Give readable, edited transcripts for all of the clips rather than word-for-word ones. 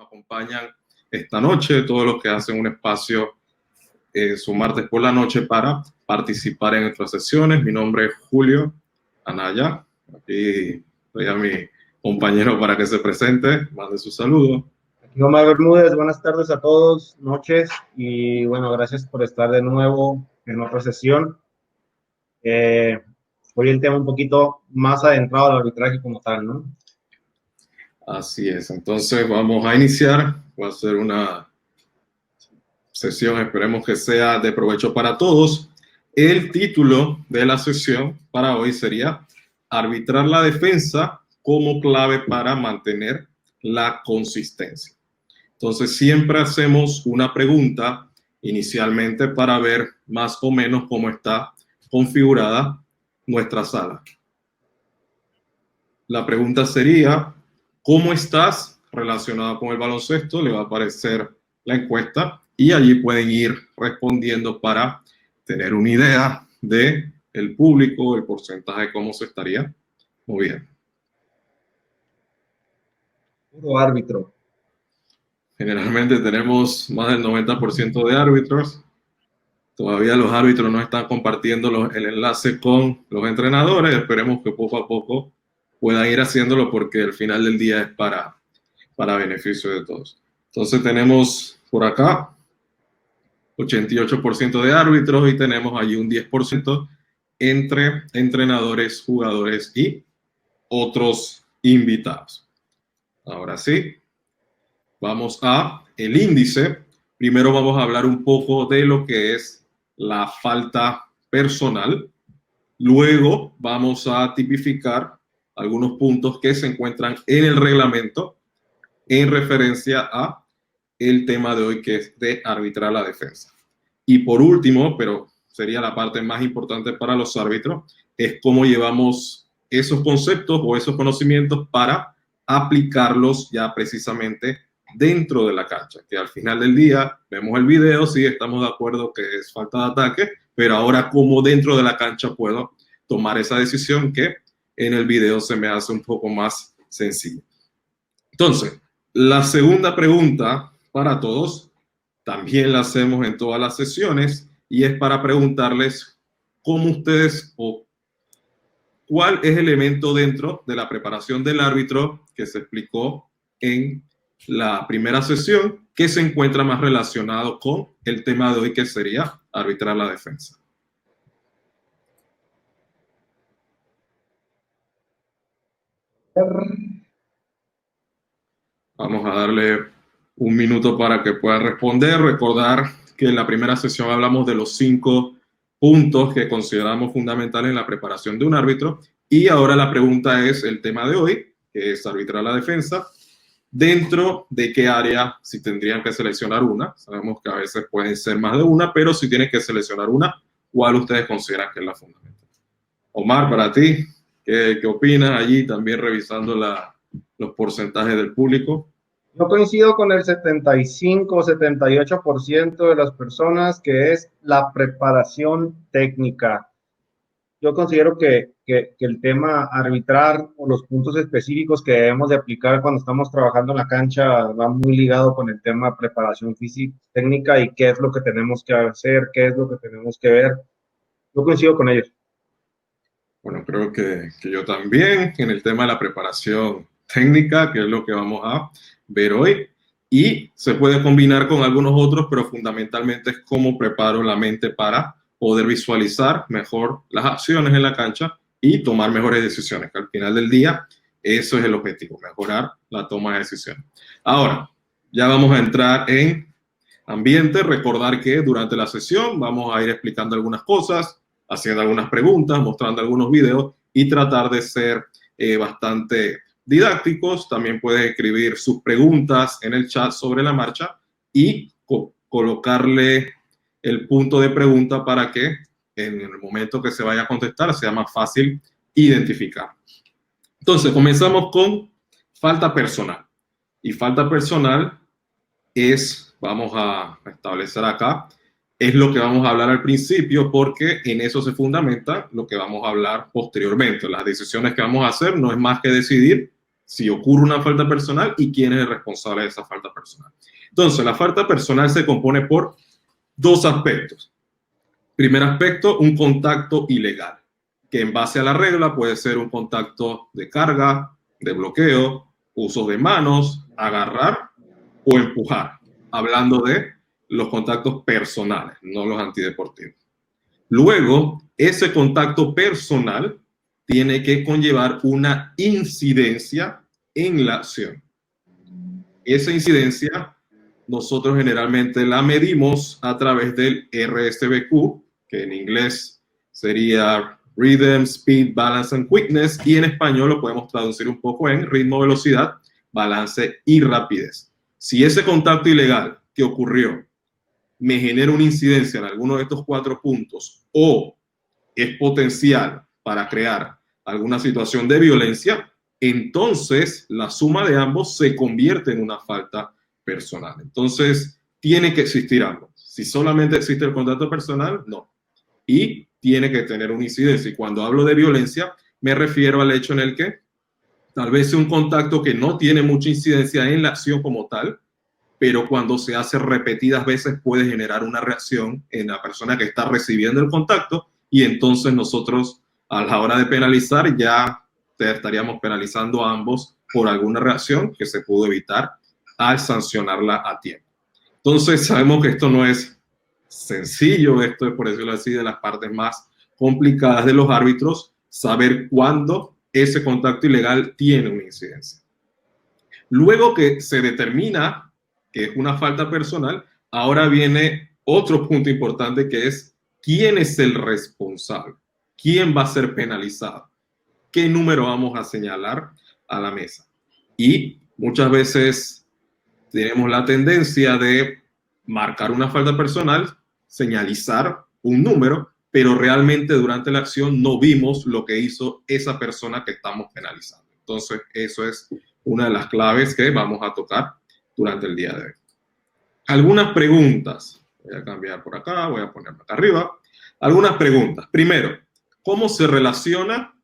acompañan esta noche, todos los que hacen un espacio su martes por la noche para participar en nuestras sesiones. Mi nombre es Julio Anaya. Aquí estoy a mi compañero para que se presente, mande su saludo. Aquí Omar Bermúdez, buenas tardes a todos, noches, y bueno, gracias por estar de nuevo en otra sesión. Hoy el tema un poquito más adentrado al arbitraje como tal, ¿no? Así es, entonces vamos a iniciar. Voy a hacer una sesión, esperemos que sea de provecho para todos. El título de la sesión para hoy sería arbitrar la defensa como clave para mantener la consistencia. Entonces siempre hacemos una pregunta inicialmente para ver más o menos cómo está configurada nuestra sala. La pregunta sería: ¿cómo estás relacionado con el baloncesto? Le va a aparecer la encuesta y allí pueden ir respondiendo para tener una idea de el público, el porcentaje de cómo se estaría moviendo. Puro árbitro. Generalmente tenemos más del 90% de árbitros. Todavía los árbitros no están compartiendo el enlace con los entrenadores. Esperemos que poco a poco puedan ir haciéndolo porque al final del día es para beneficio de todos. Entonces tenemos por acá 88% de árbitros y tenemos allí un 10% entre entrenadores, jugadores y otros invitados. Ahora sí, vamos a el índice. Primero vamos a hablar un poco de lo que es la falta personal. Luego vamos a tipificar algunos puntos que se encuentran en el reglamento en referencia a el tema de hoy, que es de arbitrar la defensa. Y por último, pero sería la parte más importante para los árbitros, es cómo llevamos esos conceptos o esos conocimientos para aplicarlos ya precisamente dentro de la cancha, que al final del día vemos el video, sí estamos de acuerdo que es falta de ataque, pero ahora cómo dentro de la cancha puedo tomar esa decisión que en el video se me hace un poco más sencillo. Entonces, la segunda pregunta para todos, también la hacemos en todas las sesiones, y es para preguntarles cómo ustedes o cuál es el elemento dentro de la preparación del árbitro que se explicó en la primera sesión que se encuentra más relacionado con el tema de hoy, que sería arbitrar la defensa. Vamos a darle un minuto para que puedan responder. Recordar que en la primera sesión hablamos de los 5 puntos que consideramos fundamentales en la preparación de un árbitro, y ahora la pregunta es el tema de hoy, que es arbitrar la defensa. ¿Dentro de qué área, si tendrían que seleccionar una? Sabemos que a veces pueden ser más de una, pero si tienen que seleccionar una, ¿cuál ustedes consideran que es la fundamental? Omar, para ti, ¿qué opinas allí? También revisando los porcentajes del público. Yo coincido con el 75 o 78% de las personas, que es la preparación técnica. Yo considero que el tema arbitrar o los puntos específicos que debemos de aplicar cuando estamos trabajando en la cancha va muy ligado con el tema preparación física, técnica, y qué es lo que tenemos que hacer, qué es lo que tenemos que ver. Yo coincido con ellos. Bueno, creo que yo también en el tema de la preparación técnica, que es lo que vamos a ver hoy, y se puede combinar con algunos otros, pero fundamentalmente es cómo preparo la mente para poder visualizar mejor las acciones en la cancha y tomar mejores decisiones, que al final del día eso es el objetivo, mejorar la toma de decisiones. Ahora, ya vamos a entrar en ambiente. Recordar que durante la sesión vamos a ir explicando algunas cosas, haciendo algunas preguntas, mostrando algunos videos y tratar de ser bastante didácticos. También pueden escribir sus preguntas en el chat sobre la marcha y colocarle el punto de pregunta para que en el momento que se vaya a contestar sea más fácil identificar. Entonces, comenzamos con falta personal. Y falta personal es, vamos a establecer acá, es lo que vamos a hablar al principio, porque en eso se fundamenta lo que vamos a hablar posteriormente. Las decisiones que vamos a hacer no es más que decidir si ocurre una falta personal y quién es el responsable de esa falta personal. Entonces, la falta personal se compone por dos aspectos. Primer aspecto, un contacto ilegal, que en base a la regla puede ser un contacto de carga, de bloqueo, uso de manos, agarrar o empujar, hablando de los contactos personales, no los antideportivos. Luego, ese contacto personal tiene que conllevar una incidencia en la acción. Esa incidencia nosotros generalmente la medimos a través del RSBQ, que en inglés sería Rhythm, Speed, Balance and Quickness, y en español lo podemos traducir un poco en ritmo, velocidad, balance y rapidez. Si ese contacto ilegal que ocurrió me genera una incidencia en alguno de estos 4 puntos o es potencial para crear alguna situación de violencia, entonces la suma de ambos se convierte en una falta personal. Entonces, tiene que existir ambos. Si solamente existe el contacto personal, no. Y tiene que tener una incidencia. Y cuando hablo de violencia, me refiero al hecho en el que tal vez sea un contacto que no tiene mucha incidencia en la acción como tal, pero cuando se hace repetidas veces puede generar una reacción en la persona que está recibiendo el contacto y entonces nosotros a la hora de penalizar ya estaríamos penalizando a ambos por alguna reacción que se pudo evitar al sancionarla a tiempo. Entonces sabemos que esto no es sencillo, esto es, por decirlo así, de las partes más complicadas de los árbitros, saber cuándo ese contacto ilegal tiene una incidencia. Luego que se determina que es una falta personal, ahora viene otro punto importante que es quién es el responsable, quién va a ser penalizado, qué número vamos a señalar a la mesa. Y muchas veces tenemos la tendencia de marcar una falta personal, señalizar un número, pero realmente durante la acción no vimos lo que hizo esa persona que estamos penalizando. Entonces, eso es una de las claves que vamos a tocar durante el día de hoy. Algunas preguntas. Voy a cambiar por acá, voy a ponerme acá arriba. Algunas preguntas. Primero, ¿cómo se relaciona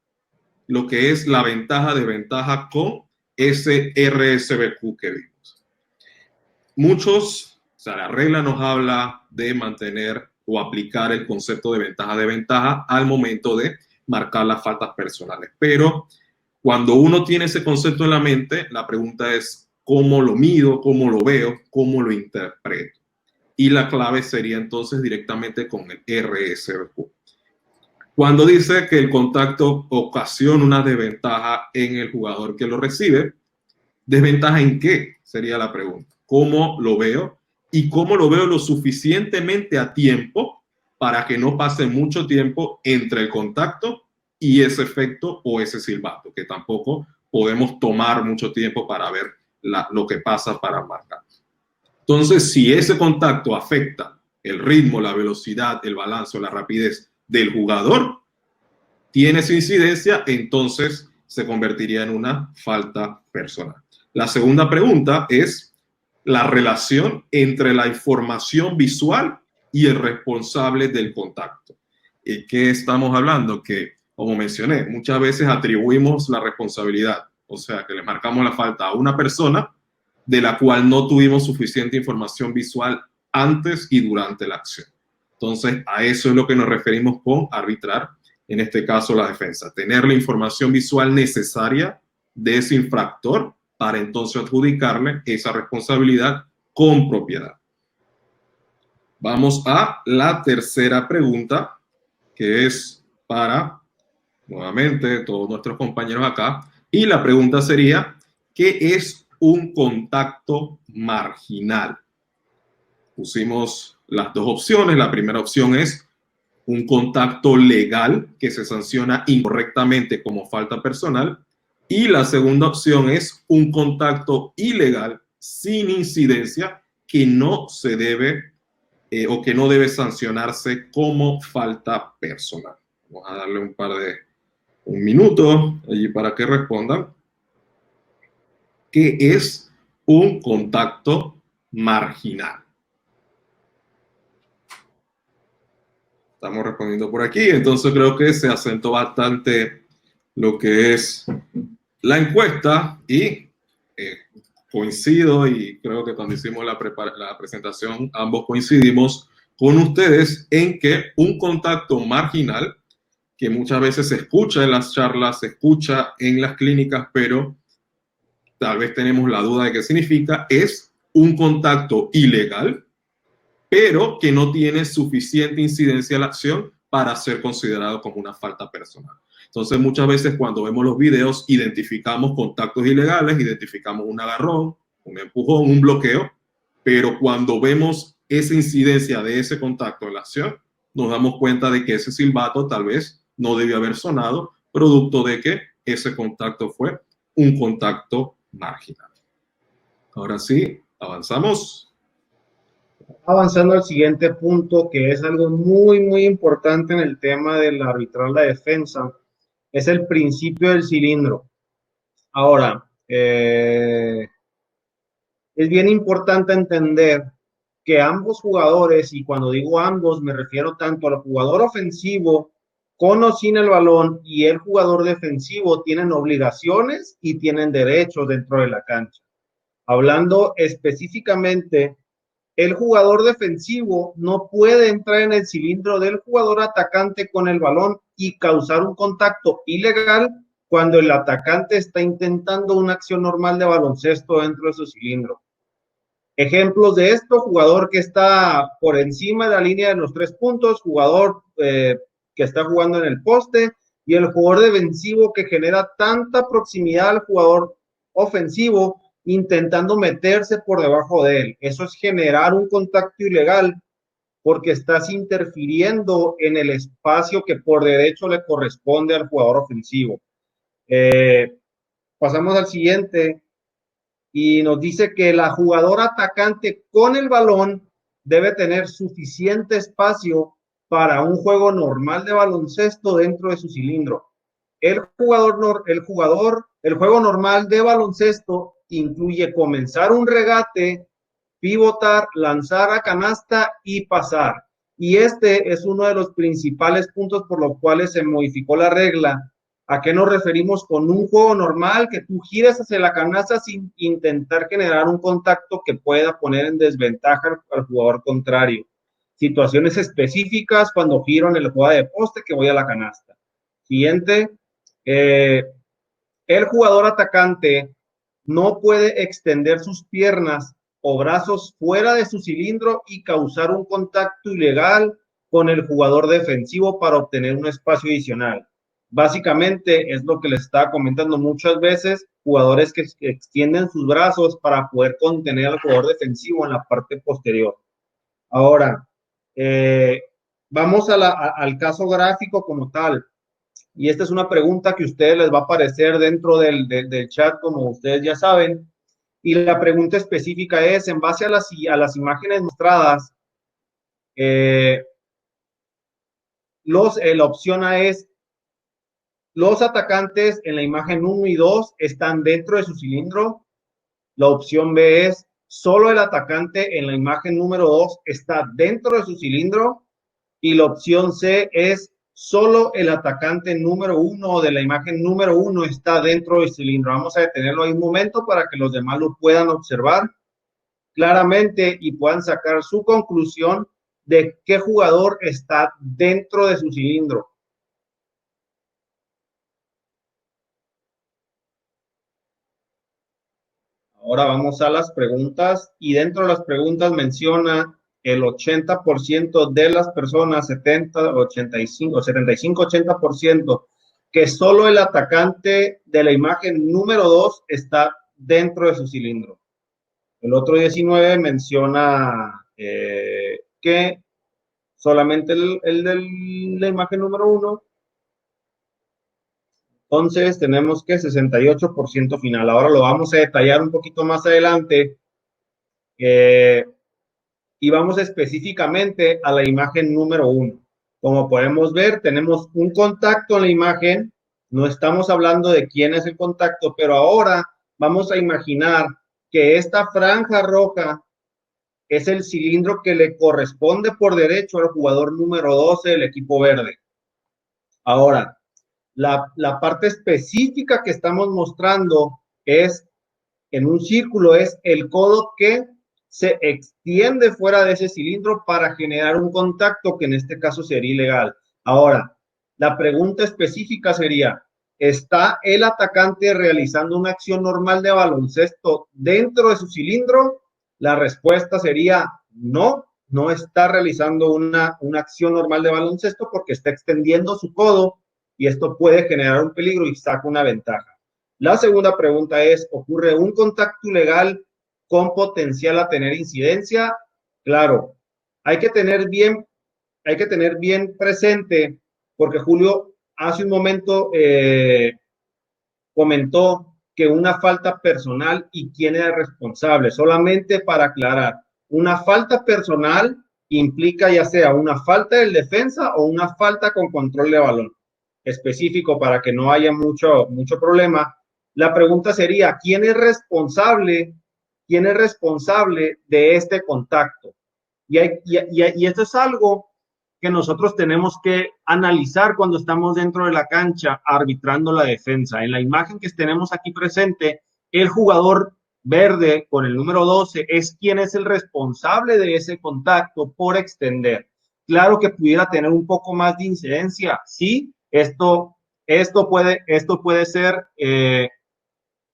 lo que es la ventaja-desventaja con ese RSBQ que vimos? Muchos, o sea, la regla nos habla de mantener o aplicar el concepto de ventaja-desventaja al momento de marcar las faltas personales. Pero cuando uno tiene ese concepto en la mente, la pregunta es cómo lo mido, cómo lo veo, cómo lo interpreto. Y la clave sería entonces directamente con el RSBQ. Cuando dice que el contacto ocasiona una desventaja en el jugador que lo recibe, ¿desventaja en qué? Sería la pregunta. ¿Cómo lo veo? Y cómo lo veo lo suficientemente a tiempo para que no pase mucho tiempo entre el contacto y ese efecto o ese silbato, que tampoco podemos tomar mucho tiempo para ver lo que pasa para marcar. Entonces, si ese contacto afecta el ritmo, la velocidad, el balance o la rapidez del jugador, tiene esa incidencia, entonces se convertiría en una falta personal. La segunda pregunta es la relación entre la información visual y el responsable del contacto. ¿Qué estamos hablando? Que, como mencioné, muchas veces atribuimos la responsabilidad, o sea, que le marcamos la falta a una persona de la cual no tuvimos suficiente información visual antes y durante la acción. Entonces, a eso es lo que nos referimos con arbitrar, en este caso la defensa, tener la información visual necesaria de ese infractor para entonces adjudicarle esa responsabilidad con propiedad. Vamos a la tercera pregunta, que es para, nuevamente, todos nuestros compañeros acá. Y la pregunta sería, ¿qué es un contacto marginal? Pusimos las dos opciones. La primera opción es un contacto legal que se sanciona incorrectamente como falta personal. Y la segunda opción es un contacto ilegal sin incidencia que no se debe o que no debe sancionarse como falta personal. Vamos a darle un minuto allí para que respondan. ¿Qué es un contacto marginal? Estamos respondiendo por aquí, entonces creo que se asentó bastante lo que es la encuesta y coincido, y creo que cuando hicimos la presentación ambos coincidimos con ustedes en que un contacto marginal, que muchas veces se escucha en las charlas, se escucha en las clínicas, pero tal vez tenemos la duda de qué significa, es un contacto ilegal, pero que no tiene suficiente incidencia a la acción para ser considerado como una falta personal. Entonces, muchas veces cuando vemos los videos, identificamos contactos ilegales, identificamos un agarrón, un empujón, un bloqueo, pero cuando vemos esa incidencia de ese contacto en la acción, nos damos cuenta de que ese silbato tal vez no debió haber sonado, producto de que ese contacto fue un contacto marginal. Ahora sí, avanzamos. Avanzando al siguiente punto, que es algo muy importante en el tema del arbitrar la defensa, es el principio del cilindro. Ahora, es bien importante entender que ambos jugadores, y cuando digo ambos me refiero tanto al jugador ofensivo con o sin el balón y el jugador defensivo, tienen obligaciones y tienen derechos dentro de la cancha. Hablando específicamente, el jugador defensivo no puede entrar en el cilindro del jugador atacante con el balón y causar un contacto ilegal cuando el atacante está intentando una acción normal de baloncesto dentro de su cilindro. Ejemplos de esto: jugador que está por encima de la línea de los 3 puntos, jugador que está jugando en el poste, y el jugador defensivo que genera tanta proximidad al jugador ofensivo intentando meterse por debajo de él. Eso es generar un contacto ilegal porque estás interfiriendo en el espacio que por derecho le corresponde al jugador ofensivo. Pasamos al siguiente y nos dice que la jugadora atacante con el balón debe tener suficiente espacio para un juego normal de baloncesto dentro de su cilindro. El juego normal de baloncesto incluye comenzar un regate, pivotar, lanzar a canasta y pasar. Y este es uno de los principales puntos por los cuales se modificó la regla. ¿A qué nos referimos con un juego normal? Que tú gires hacia la canasta sin intentar generar un contacto que pueda poner en desventaja al jugador contrario. Situaciones específicas: cuando giro en el juego de poste, que voy a la canasta. Siguiente. El jugador atacante no puede extender sus piernas o brazos fuera de su cilindro y causar un contacto ilegal con el jugador defensivo para obtener un espacio adicional. Básicamente es lo que les estaba comentando muchas veces: jugadores que extienden sus brazos para poder contener al jugador defensivo en la parte posterior. Ahora, vamos al caso gráfico como tal. Y esta es una pregunta que a ustedes les va a aparecer dentro del chat, como ustedes ya saben. Y la pregunta específica es, en base a las imágenes mostradas, la opción A es: los atacantes en la imagen 1 y 2 están dentro de su cilindro. La opción B es: solo el atacante en la imagen número 2 está dentro de su cilindro. Y la opción C es: solo el atacante número 1 de la imagen número 1 está dentro del cilindro. Vamos a detenerlo ahí un momento para que los demás lo puedan observar claramente y puedan sacar su conclusión de qué jugador está dentro de su cilindro. Ahora vamos a las preguntas, y dentro de las preguntas menciona el 80% de las personas, 70, 85, 75, 80%, que solo el atacante de la imagen número 2 está dentro de su cilindro. El otro 19 menciona que solamente el de la imagen número 1. Entonces tenemos que 68% final. Ahora lo vamos a detallar un poquito más adelante. Y vamos específicamente a la imagen número 1. Como podemos ver, tenemos un contacto en la imagen. No estamos hablando de quién es el contacto, pero ahora vamos a imaginar que esta franja roja es el cilindro que le corresponde por derecho al jugador número 12 del equipo verde. Ahora, La parte específica que estamos mostrando es, en un círculo, es el codo que se extiende fuera de ese cilindro para generar un contacto que en este caso sería ilegal. Ahora, la pregunta específica sería, ¿está el atacante realizando una acción normal de baloncesto dentro de su cilindro? La respuesta sería no, no está realizando una acción normal de baloncesto porque está extendiendo su codo y esto puede generar un peligro y saca una ventaja. La segunda pregunta es, ¿ocurre un contacto ilegal con potencial a tener incidencia? Claro, hay que tener bien, hay que tener bien presente, porque Julio hace un momento comentó que una falta personal y quién era responsable. Solamente para aclarar, una falta personal implica ya sea una falta del defensa o una falta con control de balón. Específico para que no haya mucho problema. La pregunta sería, ¿quién es responsable? ¿Quién es responsable de este contacto? Y esto es algo que nosotros tenemos que analizar cuando estamos dentro de la cancha arbitrando la defensa. En la imagen que tenemos aquí presente, el jugador verde con el número 12 es quien es el responsable de ese contacto por extender. Claro que pudiera tener un poco más de incidencia, sí, esto puede ser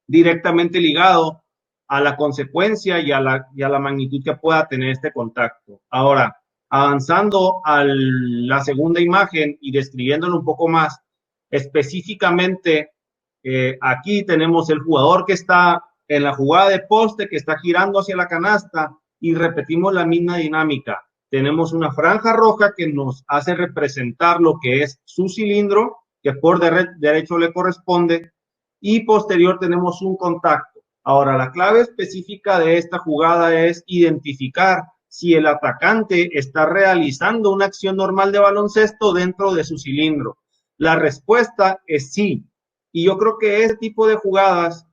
directamente ligado a la consecuencia y a la magnitud que pueda tener este contacto. Ahora, avanzando a la segunda imagen y describiéndolo un poco más específicamente, aquí tenemos el jugador que está en la jugada de poste, que está girando hacia la canasta y repetimos la misma dinámica. Tenemos una franja roja que nos hace representar lo que es su cilindro, que por derecho le corresponde, y posterior tenemos un contacto. Ahora, la clave específica de esta jugada es identificar si el atacante está realizando una acción normal de baloncesto dentro de su cilindro. La respuesta es sí. Y yo creo que este tipo de jugadas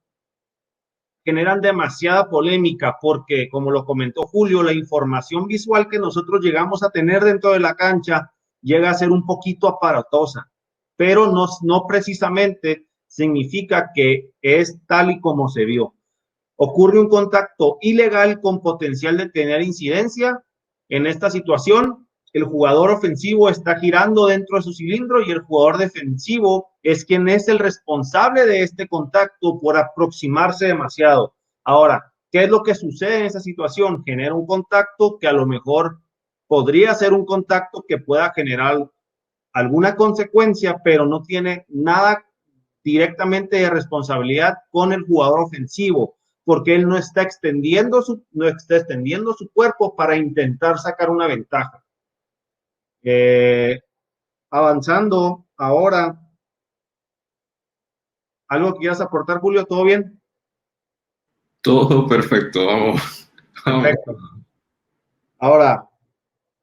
generan demasiada polémica porque, como lo comentó Julio, la información visual que nosotros llegamos a tener dentro de la cancha llega a ser un poquito aparatosa, pero no precisamente significa que es tal y como se vio. Ocurre un contacto ilegal con potencial de tener incidencia. En esta situación, el jugador ofensivo está girando dentro de su cilindro y el jugador defensivo es quien es el responsable de este contacto por aproximarse demasiado. Ahora, ¿qué es lo que sucede en esa situación? Genera un contacto que a lo mejor podría ser un contacto que pueda generar alguna consecuencia, pero no tiene nada directamente de responsabilidad con el jugador ofensivo, porque él no está extendiendo su cuerpo para intentar sacar una ventaja. Avanzando ahora, ¿algo que quieras aportar, Julio? ¿Todo bien? Todo perfecto, vamos. Perfecto. Ahora,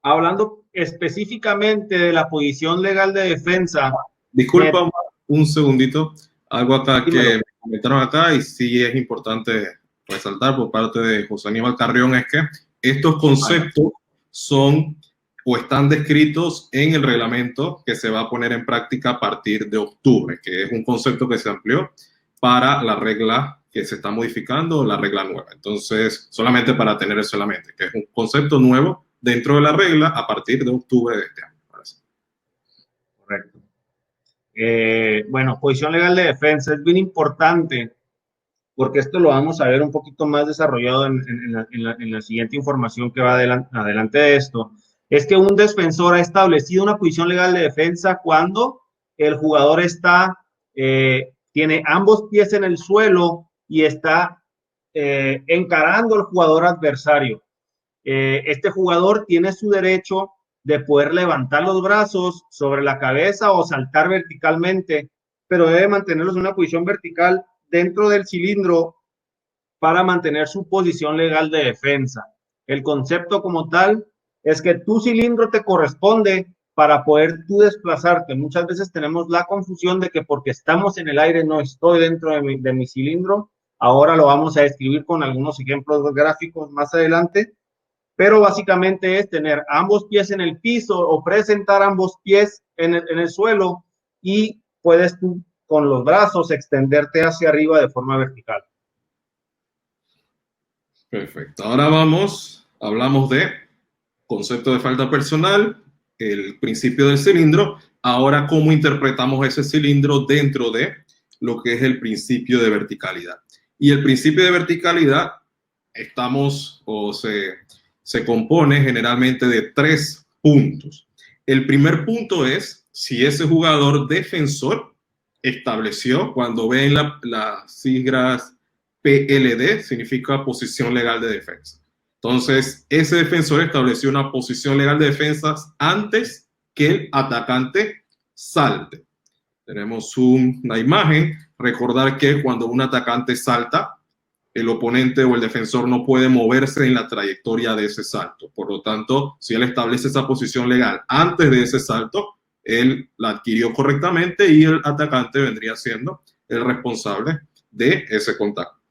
hablando específicamente de la posición legal de defensa. Disculpa un segundito, algo acá Dímelo. que me comentaron acá y sí es importante resaltar por parte de José Aníbal Carrión es que estos conceptos son o están descritos en el reglamento que se va a poner en práctica a partir de octubre, que es un concepto que se amplió para la regla que se está modificando, la regla nueva. Entonces, solamente para tener eso en la mente, que es un concepto nuevo dentro de la regla a partir de octubre de este año. Correcto. Bueno, posición legal de defensa es bien importante porque esto lo vamos a ver un poquito más desarrollado en la siguiente información que va adelante de esto. Es que un defensor ha establecido una posición legal de defensa cuando el jugador tiene ambos pies en el suelo y está encarando al jugador adversario. Este jugador tiene su derecho de poder levantar los brazos sobre la cabeza o saltar verticalmente, pero debe mantenerlos en una posición vertical dentro del cilindro para mantener su posición legal de defensa. El concepto como tal es que tu cilindro te corresponde para poder tú desplazarte. Muchas veces tenemos la confusión de que porque estamos en el aire no estoy dentro de mi cilindro. Ahora lo vamos a describir con algunos ejemplos gráficos más adelante, pero básicamente es tener ambos pies en el piso o presentar ambos pies en el suelo y puedes tú con los brazos extenderte hacia arriba de forma vertical. Perfecto. Ahora hablamos de concepto de falta personal, el principio del cilindro. Ahora, ¿cómo interpretamos ese cilindro dentro de lo que es el principio de verticalidad? Y el principio de verticalidad se compone generalmente de 3 puntos. El primer punto es si ese jugador defensor estableció, cuando ven las siglas PLD, significa posición legal de defensa. Entonces, ese defensor estableció una posición legal de defensa antes que el atacante salte. Tenemos una imagen. Recordar que cuando un atacante salta, el oponente o el defensor no puede moverse en la trayectoria de ese salto. Por lo tanto, si él establece esa posición legal antes de ese salto, él la adquirió correctamente y el atacante vendría siendo el responsable de ese contacto.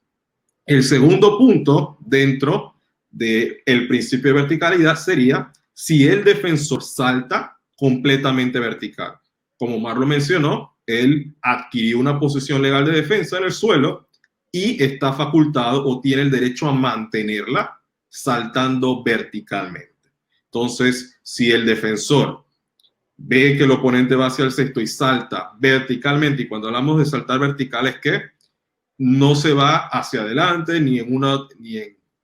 El segundo punto dentro del principio de verticalidad sería si el defensor salta completamente vertical. Como Marlon mencionó, él adquirió una posición legal de defensa en el suelo y está facultado o tiene el derecho a mantenerla saltando verticalmente. Entonces, si el defensor ve que el oponente va hacia el cesto y salta verticalmente, y cuando hablamos de saltar vertical es que no se va hacia adelante ni en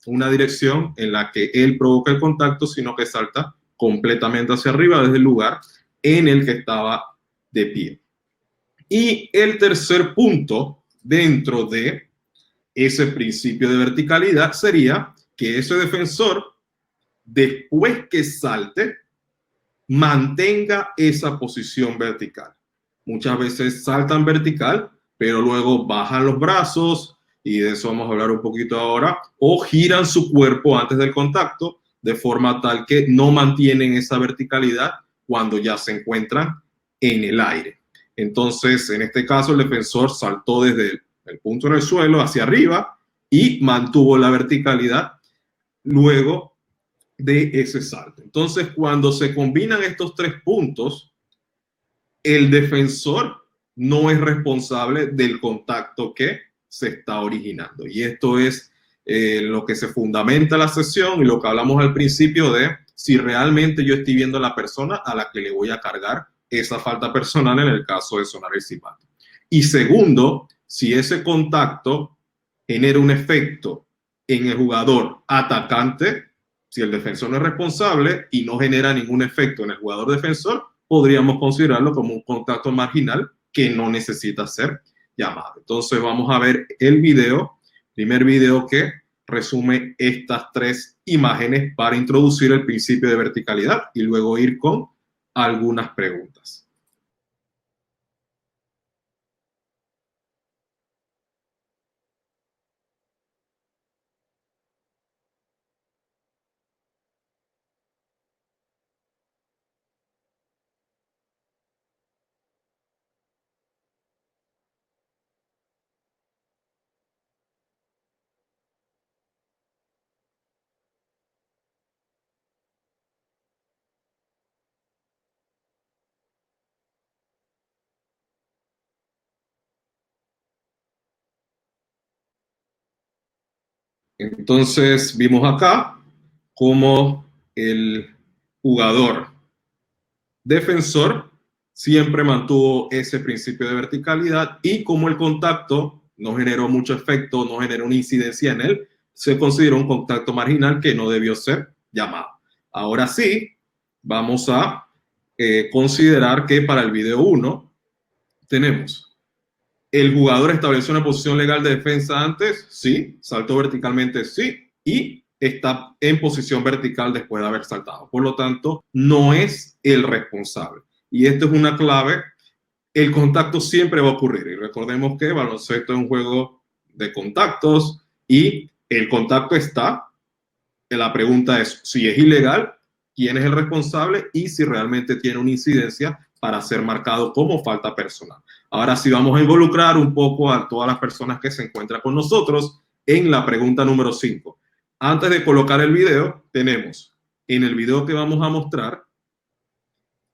una dirección en la que él provoca el contacto, sino que salta completamente hacia arriba desde el lugar en el que estaba de pie. Y el tercer punto dentro de ese principio de verticalidad sería que ese defensor, después que salte, mantenga esa posición vertical. Muchas veces saltan vertical, pero luego bajan los brazos, y de eso vamos a hablar un poquito ahora, o giran su cuerpo antes del contacto, de forma tal que no mantienen esa verticalidad cuando ya se encuentran en el aire. Entonces, en este caso, el defensor saltó desde el punto en el suelo hacia arriba y mantuvo la verticalidad luego de ese salto. Entonces, cuando se combinan estos 3 puntos, el defensor no es responsable del contacto que se está originando. Y esto es lo que se fundamenta la sesión y lo que hablamos al principio de si realmente yo estoy viendo a la persona a la que le voy a cargar esa falta personal en el caso de sonar el silbato. Y segundo, si ese contacto genera un efecto en el jugador atacante, si el defensor no es responsable y no genera ningún efecto en el jugador defensor, podríamos considerarlo como un contacto marginal que no necesita ser llamado. Entonces vamos a ver el primer video que resume estas 3 imágenes para introducir el principio de verticalidad y luego ir con algunas preguntas. Entonces vimos acá cómo el jugador defensor siempre mantuvo ese principio de verticalidad y como el contacto no generó mucho efecto, no generó una incidencia en él, se consideró un contacto marginal que no debió ser llamado. Ahora sí, vamos a considerar que para el video 1 tenemos el jugador estableció una posición legal de defensa antes, sí, saltó verticalmente, sí, y está en posición vertical después de haber saltado. Por lo tanto, no es el responsable. Y esto es una clave. El contacto siempre va a ocurrir. Y recordemos que baloncesto es un juego de contactos y el contacto está. La pregunta es si es ilegal, quién es el responsable y si realmente tiene una incidencia para ser marcado como falta personal. Ahora sí vamos a involucrar un poco a todas las personas que se encuentran con nosotros en la pregunta número 5. Antes de colocar el video, tenemos en el video que vamos a mostrar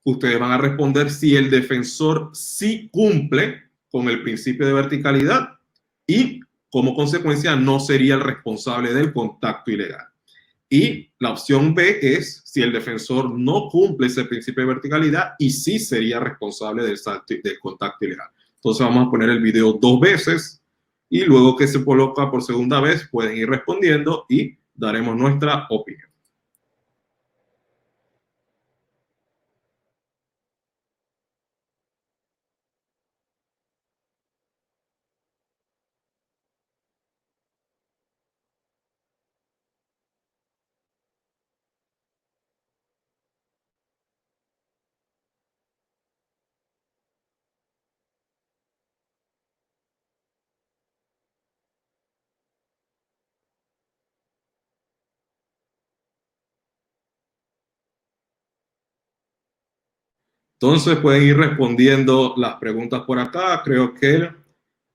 ustedes van a responder si el defensor sí cumple con el principio de verticalidad y como consecuencia no sería el responsable del contacto ilegal. Y la opción B es si el defensor no cumple ese principio de verticalidad y sí sería responsable del contacto ilegal. Entonces vamos a poner el video 2 veces y luego que se coloca por segunda vez pueden ir respondiendo y daremos nuestra opinión. Entonces pueden ir respondiendo las preguntas por acá. Creo que el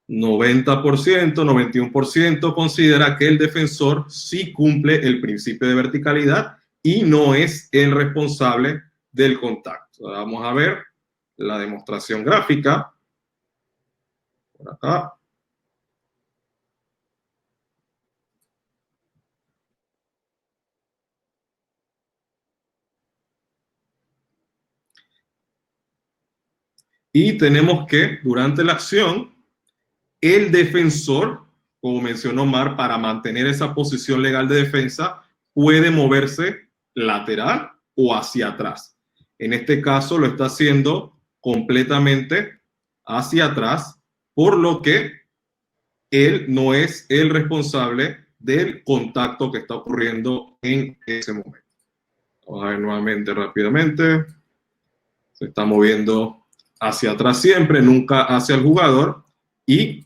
90%, 91% considera que el defensor sí cumple el principio de verticalidad y no es el responsable del contacto. Vamos a ver la demostración gráfica. Por acá. Y tenemos que durante la acción, el defensor, como mencionó Mar, para mantener esa posición legal de defensa, puede moverse lateral o hacia atrás. En este caso lo está haciendo completamente hacia atrás, por lo que él no es el responsable del contacto que está ocurriendo en ese momento. Vamos a ver nuevamente rápidamente. Se está moviendo hacia atrás siempre, nunca hacia el jugador y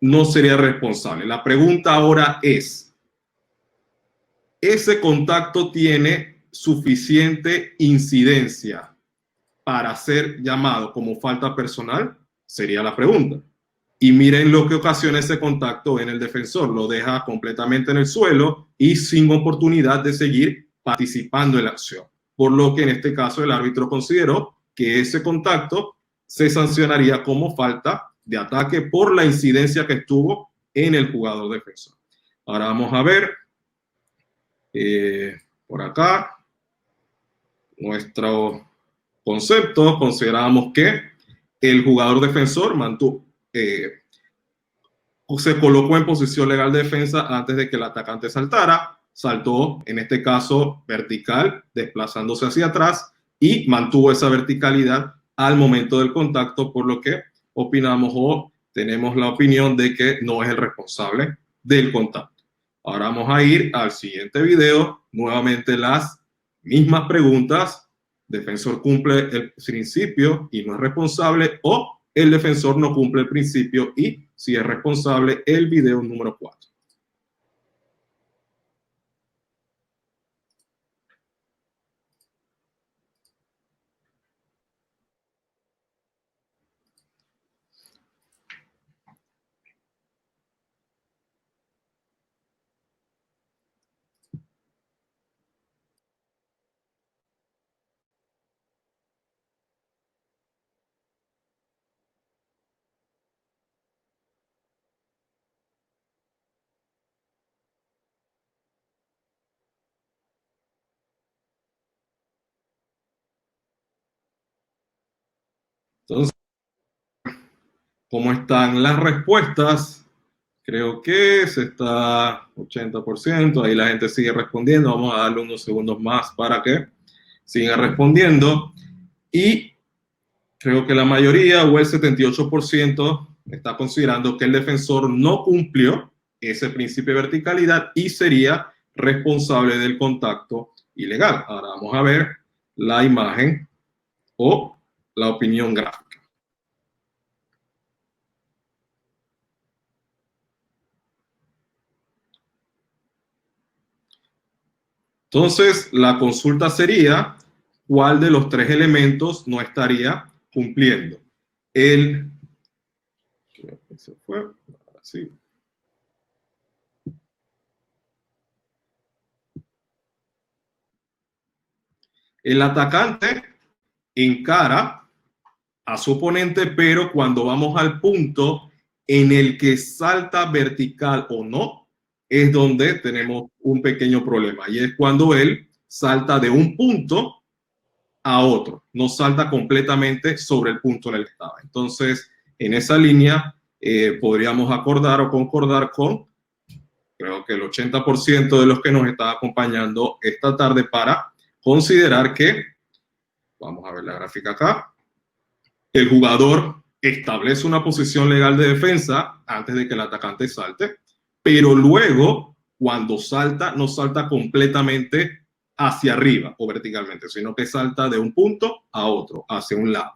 no sería responsable. La pregunta ahora es, ¿ese contacto tiene suficiente incidencia para ser llamado como falta personal? Sería la pregunta. Y miren lo que ocasiona ese contacto en el defensor. Lo deja completamente en el suelo y sin oportunidad de seguir participando en la acción. Por lo que en este caso el árbitro consideró que ese contacto se sancionaría como falta de ataque por la incidencia que estuvo en el jugador defensor. Ahora vamos a ver por acá nuestro concepto. Consideramos que el jugador defensor mantuvo, se colocó en posición legal de defensa antes de que el atacante saltara, saltó en este caso vertical, desplazándose hacia atrás y mantuvo esa verticalidad al momento del contacto, por lo que opinamos o tenemos la opinión de que no es el responsable del contacto. Ahora vamos a ir al siguiente video, nuevamente las mismas preguntas. Defensor cumple el principio y no es responsable, o el defensor no cumple el principio y si es responsable. El video número 4. Entonces, ¿cómo están las respuestas? Creo que se está 80%, ahí la gente sigue respondiendo. Vamos a darle unos segundos más para que siga respondiendo. Y creo que la mayoría, o el 78%, está considerando que el defensor no cumplió ese principio de verticalidad y sería responsable del contacto ilegal. Ahora vamos a ver la imagen o la opinión gráfica. Entonces, la consulta sería, ¿cuál de los tres elementos no estaría cumpliendo? Se fue, ahora sí. El atacante encara a su oponente, pero cuando vamos al punto en el que salta vertical o no, es donde tenemos un pequeño problema. Y es cuando él salta de un punto a otro, no salta completamente sobre el punto en el que estaba. Entonces, en esa línea podríamos acordar o concordar con, creo que el 80% de los que nos está acompañando esta tarde, para considerar que, vamos a ver la gráfica acá, el jugador establece una posición legal de defensa antes de que el atacante salte, pero luego, cuando salta, no salta completamente hacia arriba o verticalmente, sino que salta de un punto a otro, hacia un lado.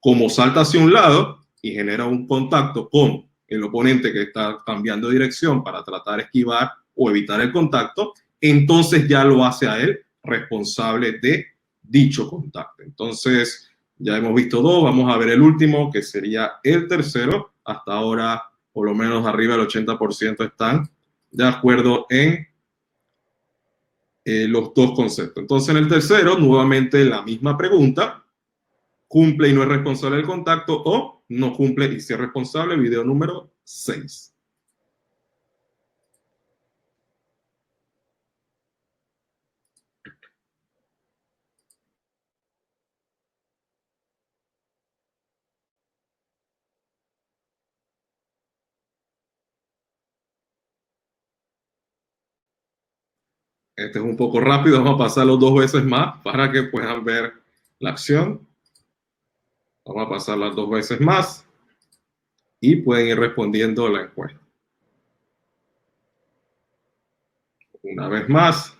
Como salta hacia un lado y genera un contacto con el oponente que está cambiando de dirección para tratar de esquivar o evitar el contacto, entonces ya lo hace a él responsable de dicho contacto. Entonces, ya hemos visto dos, vamos a ver el último, que sería el tercero. Hasta ahora, por lo menos arriba del 80% están de acuerdo en los dos conceptos. Entonces, en el tercero, nuevamente la misma pregunta: ¿cumple y no es responsable del contacto, o no cumple y sí es responsable? Video número 6. Este es un poco rápido, vamos a pasarlo 2 veces más para que puedan ver la acción. Vamos a pasarla 2 veces más y pueden ir respondiendo la encuesta. Una vez más.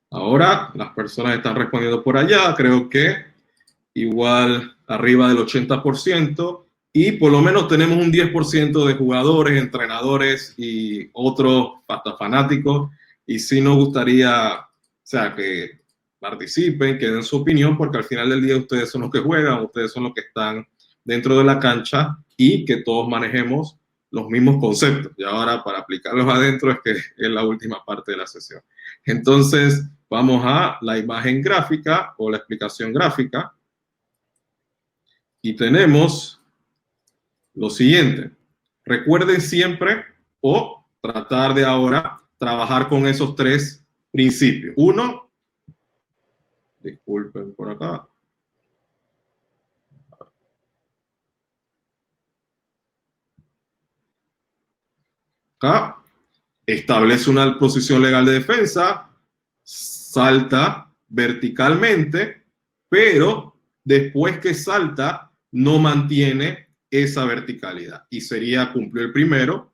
Ahora las personas están respondiendo por allá, creo que igual arriba del 80%, y por lo menos tenemos un 10% de jugadores, entrenadores y otros hasta fanáticos, y sí nos gustaría, o sea, que participen, que den su opinión, porque al final del día ustedes son los que juegan, ustedes son los que están dentro de la cancha, y que todos manejemos los mismos conceptos. Y ahora, para aplicarlos adentro, es que es la última parte de la sesión. Entonces, vamos a la imagen gráfica o la explicación gráfica. Y tenemos lo siguiente. Recuerden siempre, o tratar de ahora, trabajar con esos 3 principios. Uno, disculpen por acá. Acá, establece una posición legal de defensa, salta verticalmente, pero después que salta, no mantiene esa verticalidad. Y sería, cumplió el primero,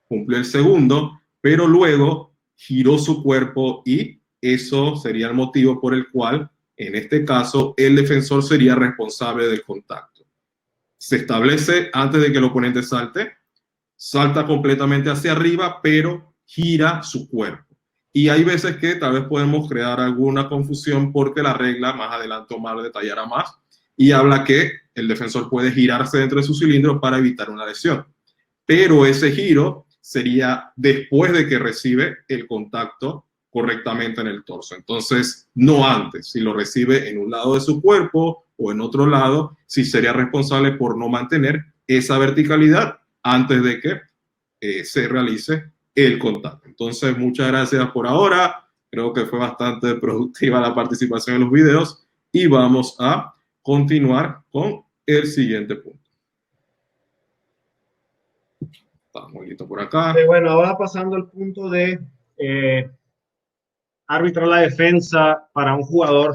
cumplió el segundo, pero luego giró su cuerpo, y eso sería el motivo por el cual, en este caso, el defensor sería responsable del contacto. Se establece antes de que el oponente salte, salta completamente hacia arriba, pero gira su cuerpo. Y hay veces que tal vez podemos crear alguna confusión, porque la regla, más adelante Omar detallará más, y habla que el defensor puede girarse dentro de su cilindro para evitar una lesión. Pero ese giro sería después de que recibe el contacto correctamente en el torso. Entonces, no antes. Si lo recibe en un lado de su cuerpo o en otro lado, sí sería responsable por no mantener esa verticalidad antes de que se realice el contacto. Entonces, muchas gracias por ahora. Creo que fue bastante productiva la participación en los videos, y vamos a continuar con el siguiente punto. Estamos listos por acá. Bueno, ahora pasando al punto de arbitrar la defensa para un jugador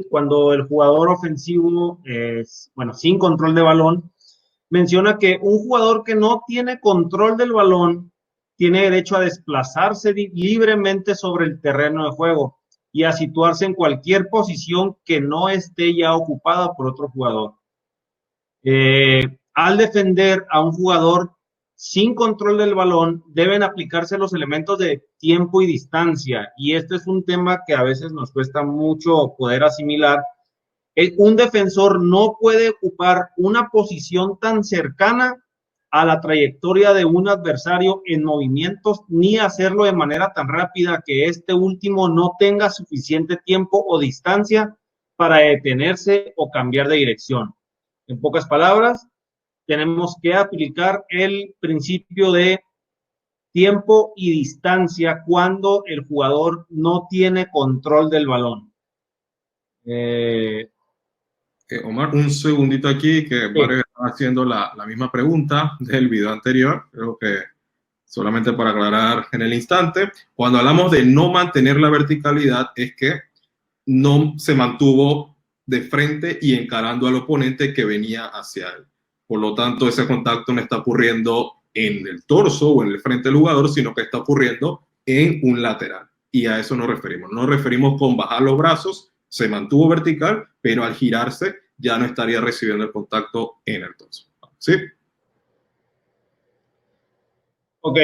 cuando el jugador ofensivo es, bueno, sin control de balón. Menciona que un jugador que no tiene control del balón tiene derecho a desplazarse libremente sobre el terreno de juego y a situarse en cualquier posición que no esté ya ocupada por otro jugador. Al defender a un jugador sin control del balón, deben aplicarse los elementos de tiempo y distancia, y este es un tema que a veces nos cuesta mucho poder asimilar, Un defensor no puede ocupar una posición tan cercana a la trayectoria de un adversario en movimientos, ni hacerlo de manera tan rápida que este último no tenga suficiente tiempo o distancia para detenerse o cambiar de dirección. En pocas palabras, tenemos que aplicar el principio de tiempo y distancia cuando el jugador no tiene control del balón. Omar, un segundito aquí, que Sí. Mario estaba haciendo la misma pregunta del video anterior, creo que solamente para aclarar en el instante, cuando hablamos de no mantener la verticalidad, es que no se mantuvo de frente y encarando al oponente que venía hacia él. Por lo tanto, ese contacto no está ocurriendo en el torso o en el frente del jugador, sino que está ocurriendo en un lateral. Y a eso nos referimos. Nos referimos con bajar los brazos, se mantuvo vertical, pero al girarse ya no estaría recibiendo el contacto en el torso. ¿Sí? Ok,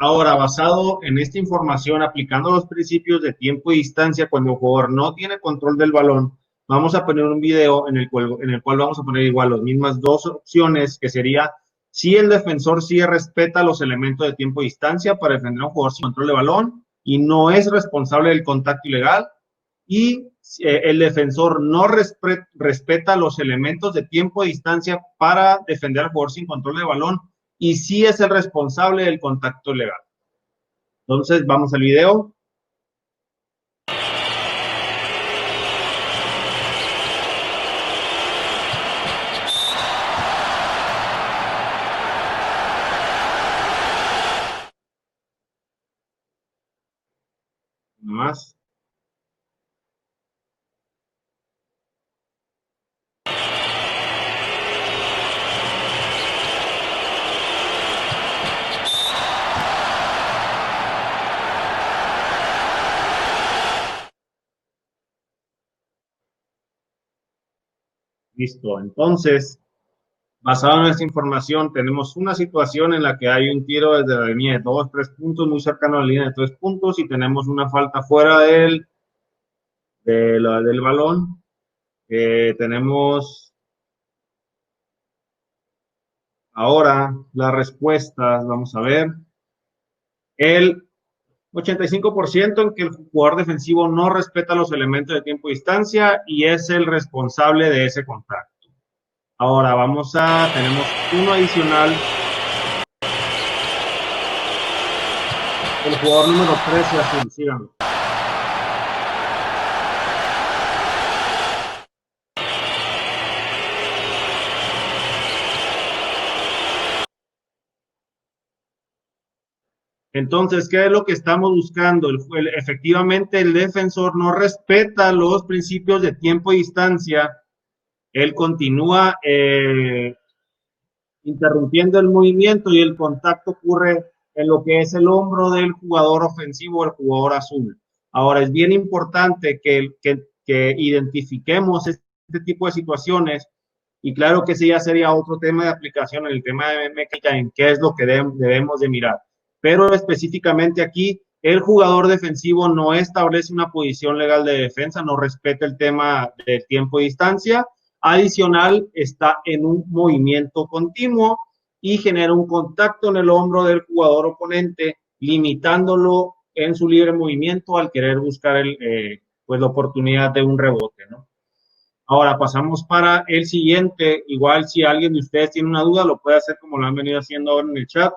ahora basado en esta información, aplicando los principios de tiempo y distancia, cuando el jugador no tiene control del balón, vamos a poner un video en el cual vamos a poner igual las mismas dos opciones, que sería si el defensor sí respeta los elementos de tiempo y distancia para defender a un jugador sin control de balón y no es responsable del contacto ilegal, y el defensor no respeta los elementos de tiempo y distancia para defender al jugador sin control de balón y sí es el responsable del contacto legal. Entonces, vamos al video. Más. Listo. Entonces, basado en esta información, tenemos una situación en la que hay un tiro desde la línea de 2, 3 puntos, muy cercano a la línea de 3 puntos, y tenemos una falta fuera del balón. Tenemos ahora las respuestas, vamos a ver. El 85% en que el jugador defensivo no respeta los elementos de tiempo y distancia y es el responsable de ese contacto. Ahora tenemos uno adicional. El jugador número 13 azul, síganlo. Entonces, ¿qué es lo que estamos buscando? Efectivamente, el defensor no respeta los principios de tiempo y distancia. Él continúa interrumpiendo el movimiento y el contacto ocurre en lo que es el hombro del jugador ofensivo, el jugador azul. Ahora, es bien importante que identifiquemos este tipo de situaciones y claro que ese ya sería otro tema de aplicación en el tema de mecánica, en qué es lo que debemos de mirar. Pero específicamente aquí, el jugador defensivo no establece una posición legal de defensa, no respeta el tema de tiempo y distancia. Adicional, está en un movimiento continuo y genera un contacto en el hombro del jugador oponente, limitándolo en su libre movimiento al querer buscar pues la oportunidad de un rebote, ¿no? Ahora pasamos para el siguiente. Igual si alguien de ustedes tiene una duda, lo puede hacer como lo han venido haciendo ahora en el chat.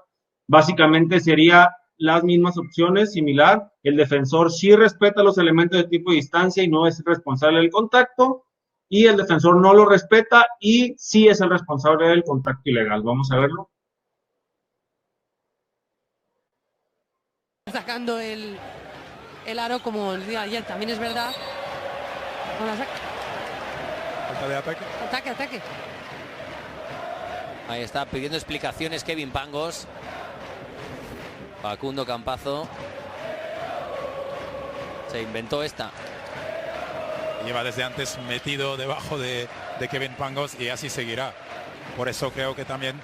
Básicamente sería las mismas opciones, similar. El defensor sí respeta los elementos de tipo y distancia y no es responsable del contacto. Y el defensor no lo respeta y sí es el responsable del contacto ilegal. Vamos a verlo. Sacando el aro como el día de ayer, también es verdad. Falta de ataque. Ataque. Ahí está pidiendo explicaciones Kevin Pangos. Facundo Campazo. Se inventó esta. Lleva desde antes metido debajo de Kevin Pangos y así seguirá. Por eso creo que también...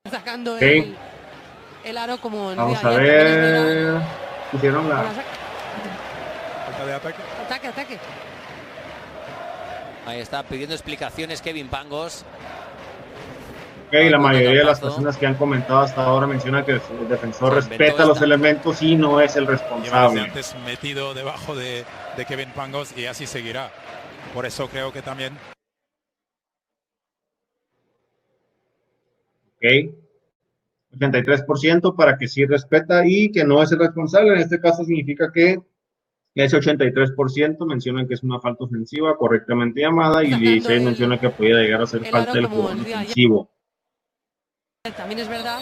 Sacando Sí. el aro como el Vamos día a de ayer, también es verdad. ver. Hicieron Con la. la Falta de ataque. Ataque, ataque. Ahí está pidiendo explicaciones Kevin Pangos. Ok, la mayoría de las Campazo. personas que han comentado hasta ahora mencionan que el defensor Se respeta inventó los esta. elementos y no es el Lleva desde responsable. antes metido debajo de Kevin Pangos y así seguirá. Por eso creo que también Ok. 83% para que sí respeta y que no es el responsable. En este caso significa que ese 83% mencionan que es una falta ofensiva correctamente llamada y Está 16 dando menciona que podría llegar a ser el falta aro del como jugador el día de ayer, defensivo. también es verdad.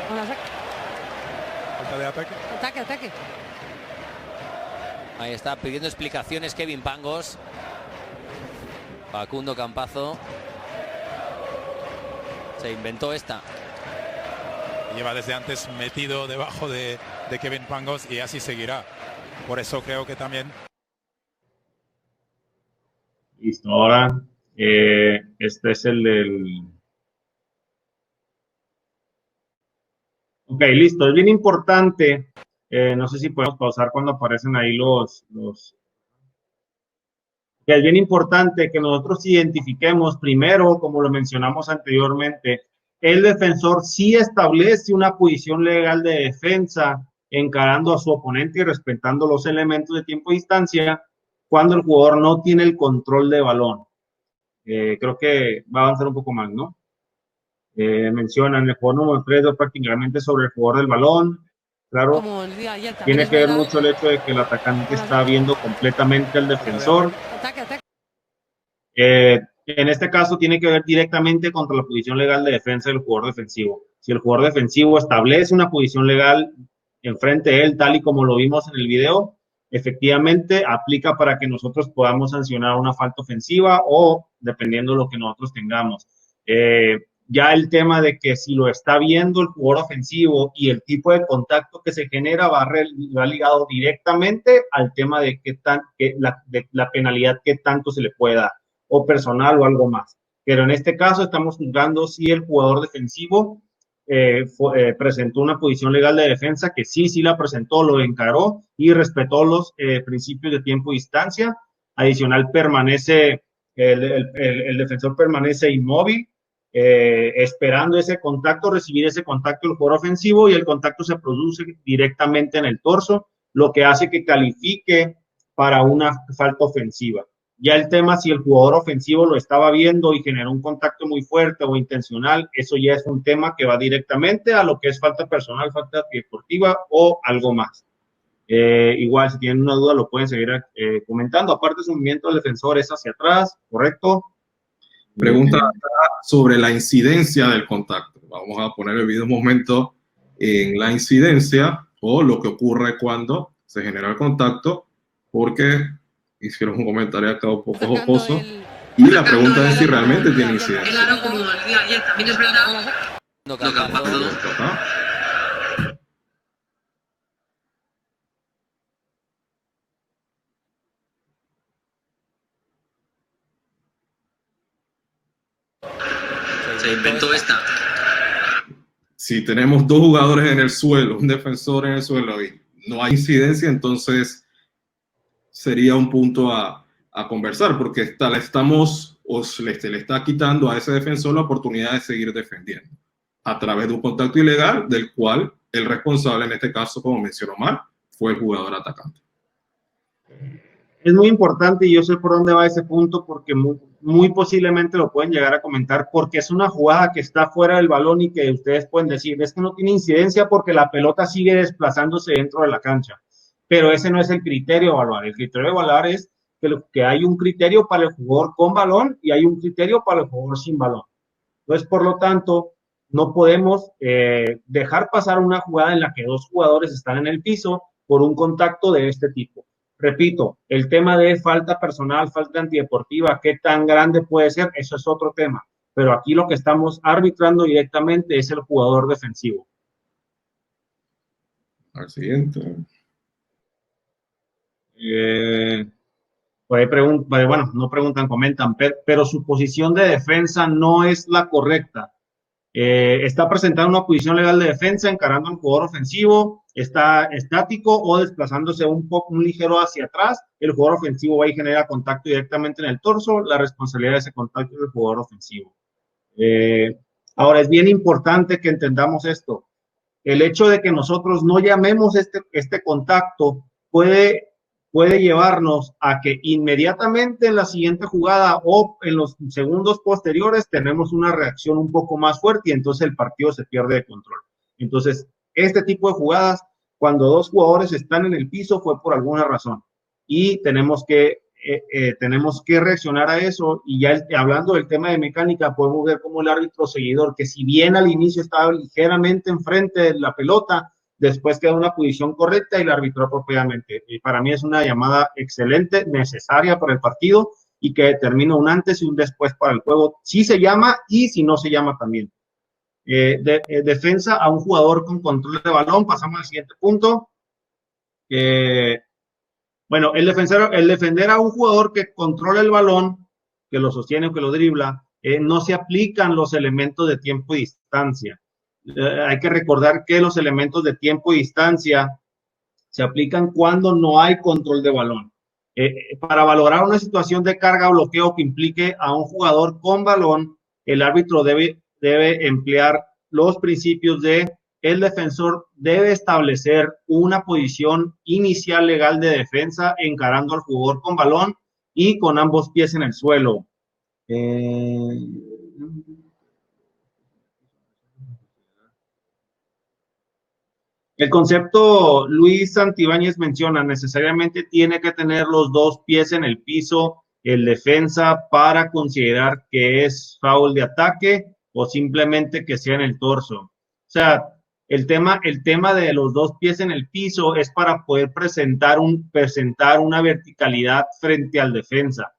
Con la falta de ataque. ataque, ataque. Ahí está pidiendo explicaciones Kevin Pangos. Facundo Campazo. Se inventó esta. Lleva desde antes metido debajo de Kevin Pangos y así seguirá. Por eso creo que también Listo, ahora este es el del... Ok, listo, es bien importante. No sé si podemos pausar cuando aparecen ahí los... Que es bien importante que nosotros identifiquemos primero, como lo mencionamos anteriormente, el defensor sí establece una posición legal de defensa encarando a su oponente y respetando los elementos de tiempo y distancia cuando el jugador no tiene el control de balón. Creo que va a avanzar un poco más, ¿no? Mencionan el jugador número 3 prácticamente sobre el jugador del balón. Claro, Como el día de ayer, también tiene es que ver verdad. mucho el hecho de que el atacante está viendo completamente al defensor. Ataque, ataque. En este caso tiene que ver directamente contra la posición legal de defensa del jugador defensivo. Si el jugador defensivo establece una posición legal enfrente de él, tal y como lo vimos en el video, efectivamente aplica para que nosotros podamos sancionar una falta ofensiva o dependiendo de lo que nosotros tengamos. Ya el tema de que si lo está viendo el jugador ofensivo y el tipo de contacto que se genera va ligado directamente al tema de la penalidad que tanto se le puede dar, o personal o algo más. Pero en este caso estamos juzgando si el jugador defensivo presentó una posición legal de defensa, que sí la presentó, lo encaró y respetó los principios de tiempo y distancia. Adicional, permanece, el defensor permanece inmóvil, esperando ese contacto, recibir ese contacto del jugador ofensivo y el contacto se produce directamente en el torso, lo que hace que califique para una falta ofensiva. Ya el tema si el jugador ofensivo lo estaba viendo y generó un contacto muy fuerte o intencional, eso ya es un tema que va directamente a lo que es falta personal, falta deportiva o algo más. Igual, si tienen una duda, lo pueden seguir comentando. Aparte, su movimiento del defensor es hacia atrás, ¿correcto? Pregunta sobre la incidencia del contacto. Vamos a poner el video un momento en la incidencia o lo que ocurre cuando se genera el contacto, porque hicieron un comentario acá un poco jocoso. Y la pregunta es si realmente tiene incidencia. Claro, como el día de ayer, también es verdad. Se inventó esta. Si tenemos dos jugadores en el suelo, un defensor en el suelo y no hay incidencia, entonces sería un punto a conversar, porque le está quitando a ese defensor la oportunidad de seguir defendiendo a través de un contacto ilegal del cual el responsable, en este caso, como mencionó Omar, fue el jugador atacante. Es muy importante y yo sé por dónde va ese punto porque muy posiblemente lo pueden llegar a comentar porque es una jugada que está fuera del balón y que ustedes pueden decir, es que no tiene incidencia porque la pelota sigue desplazándose dentro de la cancha. Pero ese no es el criterio de evaluar. El criterio de evaluar es que hay un criterio para el jugador con balón y hay un criterio para el jugador sin balón. Entonces, por lo tanto, no podemos dejar pasar una jugada en la que dos jugadores están en el piso por un contacto de este tipo. Repito, el tema de falta personal, falta antideportiva, qué tan grande puede ser, eso es otro tema. Pero aquí lo que estamos arbitrando directamente es el jugador defensivo. Al siguiente. Bueno, no preguntan, comentan, pero su posición de defensa no es la correcta. Está presentando una posición legal de defensa, encarando al jugador ofensivo, está estático o desplazándose un ligero hacia atrás. El jugador ofensivo va y genera contacto directamente en el torso. La responsabilidad de ese contacto es del jugador ofensivo. Ahora, es bien importante que entendamos esto. El hecho de que nosotros no llamemos este contacto puede llevarnos a que inmediatamente en la siguiente jugada o en los segundos posteriores tenemos una reacción un poco más fuerte y entonces el partido se pierde de control. Entonces, este tipo de jugadas, cuando dos jugadores están en el piso, fue por alguna razón y tenemos que reaccionar a eso. Y ya hablando del tema de mecánica, podemos ver cómo el árbitro seguidor, que si bien al inicio estaba ligeramente enfrente de la pelota, después queda en una posición correcta y la arbitró apropiadamente. Y para mí es una llamada excelente, necesaria para el partido y que determina un antes y un después para el juego, si se llama y si no se llama también. Defensa a un jugador con control de balón. Pasamos al siguiente punto. Bueno, el defender a un jugador que controla el balón, que lo sostiene o que lo dribla, no se aplican los elementos de tiempo y distancia. Hay que recordar que los elementos de tiempo y distancia se aplican cuando no hay control de balón. Para valorar una situación de carga o bloqueo que implique a un jugador con balón, el árbitro debe emplear los principios de: el defensor debe establecer una posición inicial legal de defensa encarando al jugador con balón y con ambos pies en el suelo. El concepto, Luis Santibáñez menciona, necesariamente tiene que tener los dos pies en el piso el defensa para considerar que es foul de ataque o simplemente que sea en el torso. O sea, el tema de los dos pies en el piso es para poder presentar una verticalidad frente al defensa.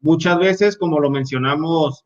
Muchas veces, como lo mencionamos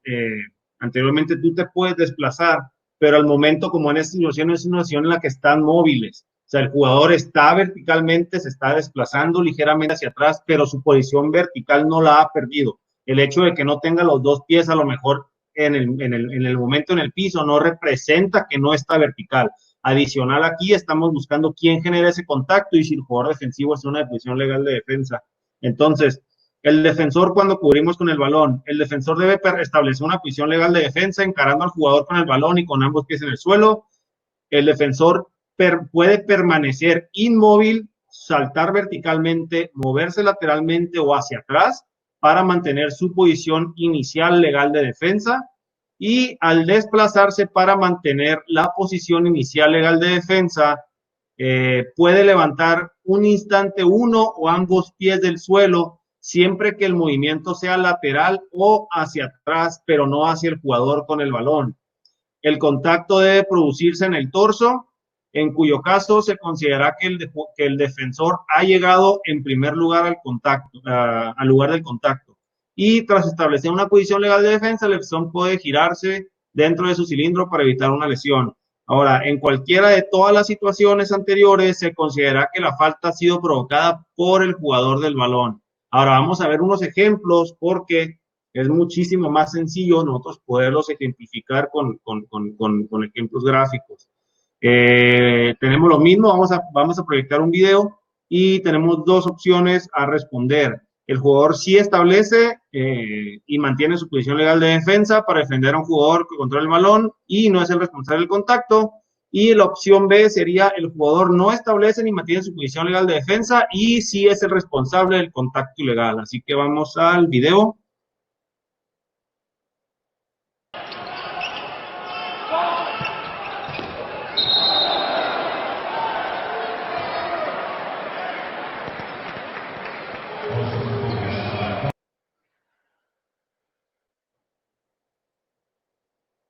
anteriormente, tú te puedes desplazar, pero al momento, como en esta situación, es una situación en la que están móviles. O sea, el jugador está verticalmente, se está desplazando ligeramente hacia atrás, pero su posición vertical no la ha perdido. El hecho de que no tenga los dos pies a lo mejor en el momento en el piso no representa que no está vertical. Adicional, aquí estamos buscando quién genera ese contacto y si el jugador defensivo es una posición legal de defensa. Entonces, el defensor, cuando cubrimos con el balón, el defensor debe establecer una posición legal de defensa encarando al jugador con el balón y con ambos pies en el suelo. El defensor puede permanecer inmóvil, saltar verticalmente, moverse lateralmente o hacia atrás para mantener su posición inicial legal de defensa, y al desplazarse para mantener la posición inicial legal de defensa, puede levantar un instante uno o ambos pies del suelo, siempre que el movimiento sea lateral o hacia atrás, pero no hacia el jugador con el balón. El contacto debe producirse en el torso, en cuyo caso se considera que el defensor ha llegado en primer lugar al lugar del contacto. Y tras establecer una posición legal de defensa, el defensor puede girarse dentro de su cilindro para evitar una lesión. Ahora, en cualquiera de todas las situaciones anteriores, se considera que la falta ha sido provocada por el jugador del balón. Ahora vamos a ver unos ejemplos porque es muchísimo más sencillo nosotros poderlos ejemplificar con ejemplos gráficos. Tenemos lo mismo, vamos a proyectar un video y tenemos dos opciones a responder. El jugador sí establece y mantiene su posición legal de defensa para defender a un jugador que controla el balón y no es el responsable del contacto. Y la opción B sería: el jugador no establece ni mantiene su posición legal de defensa y sí es el responsable del contacto ilegal. Así que vamos al video.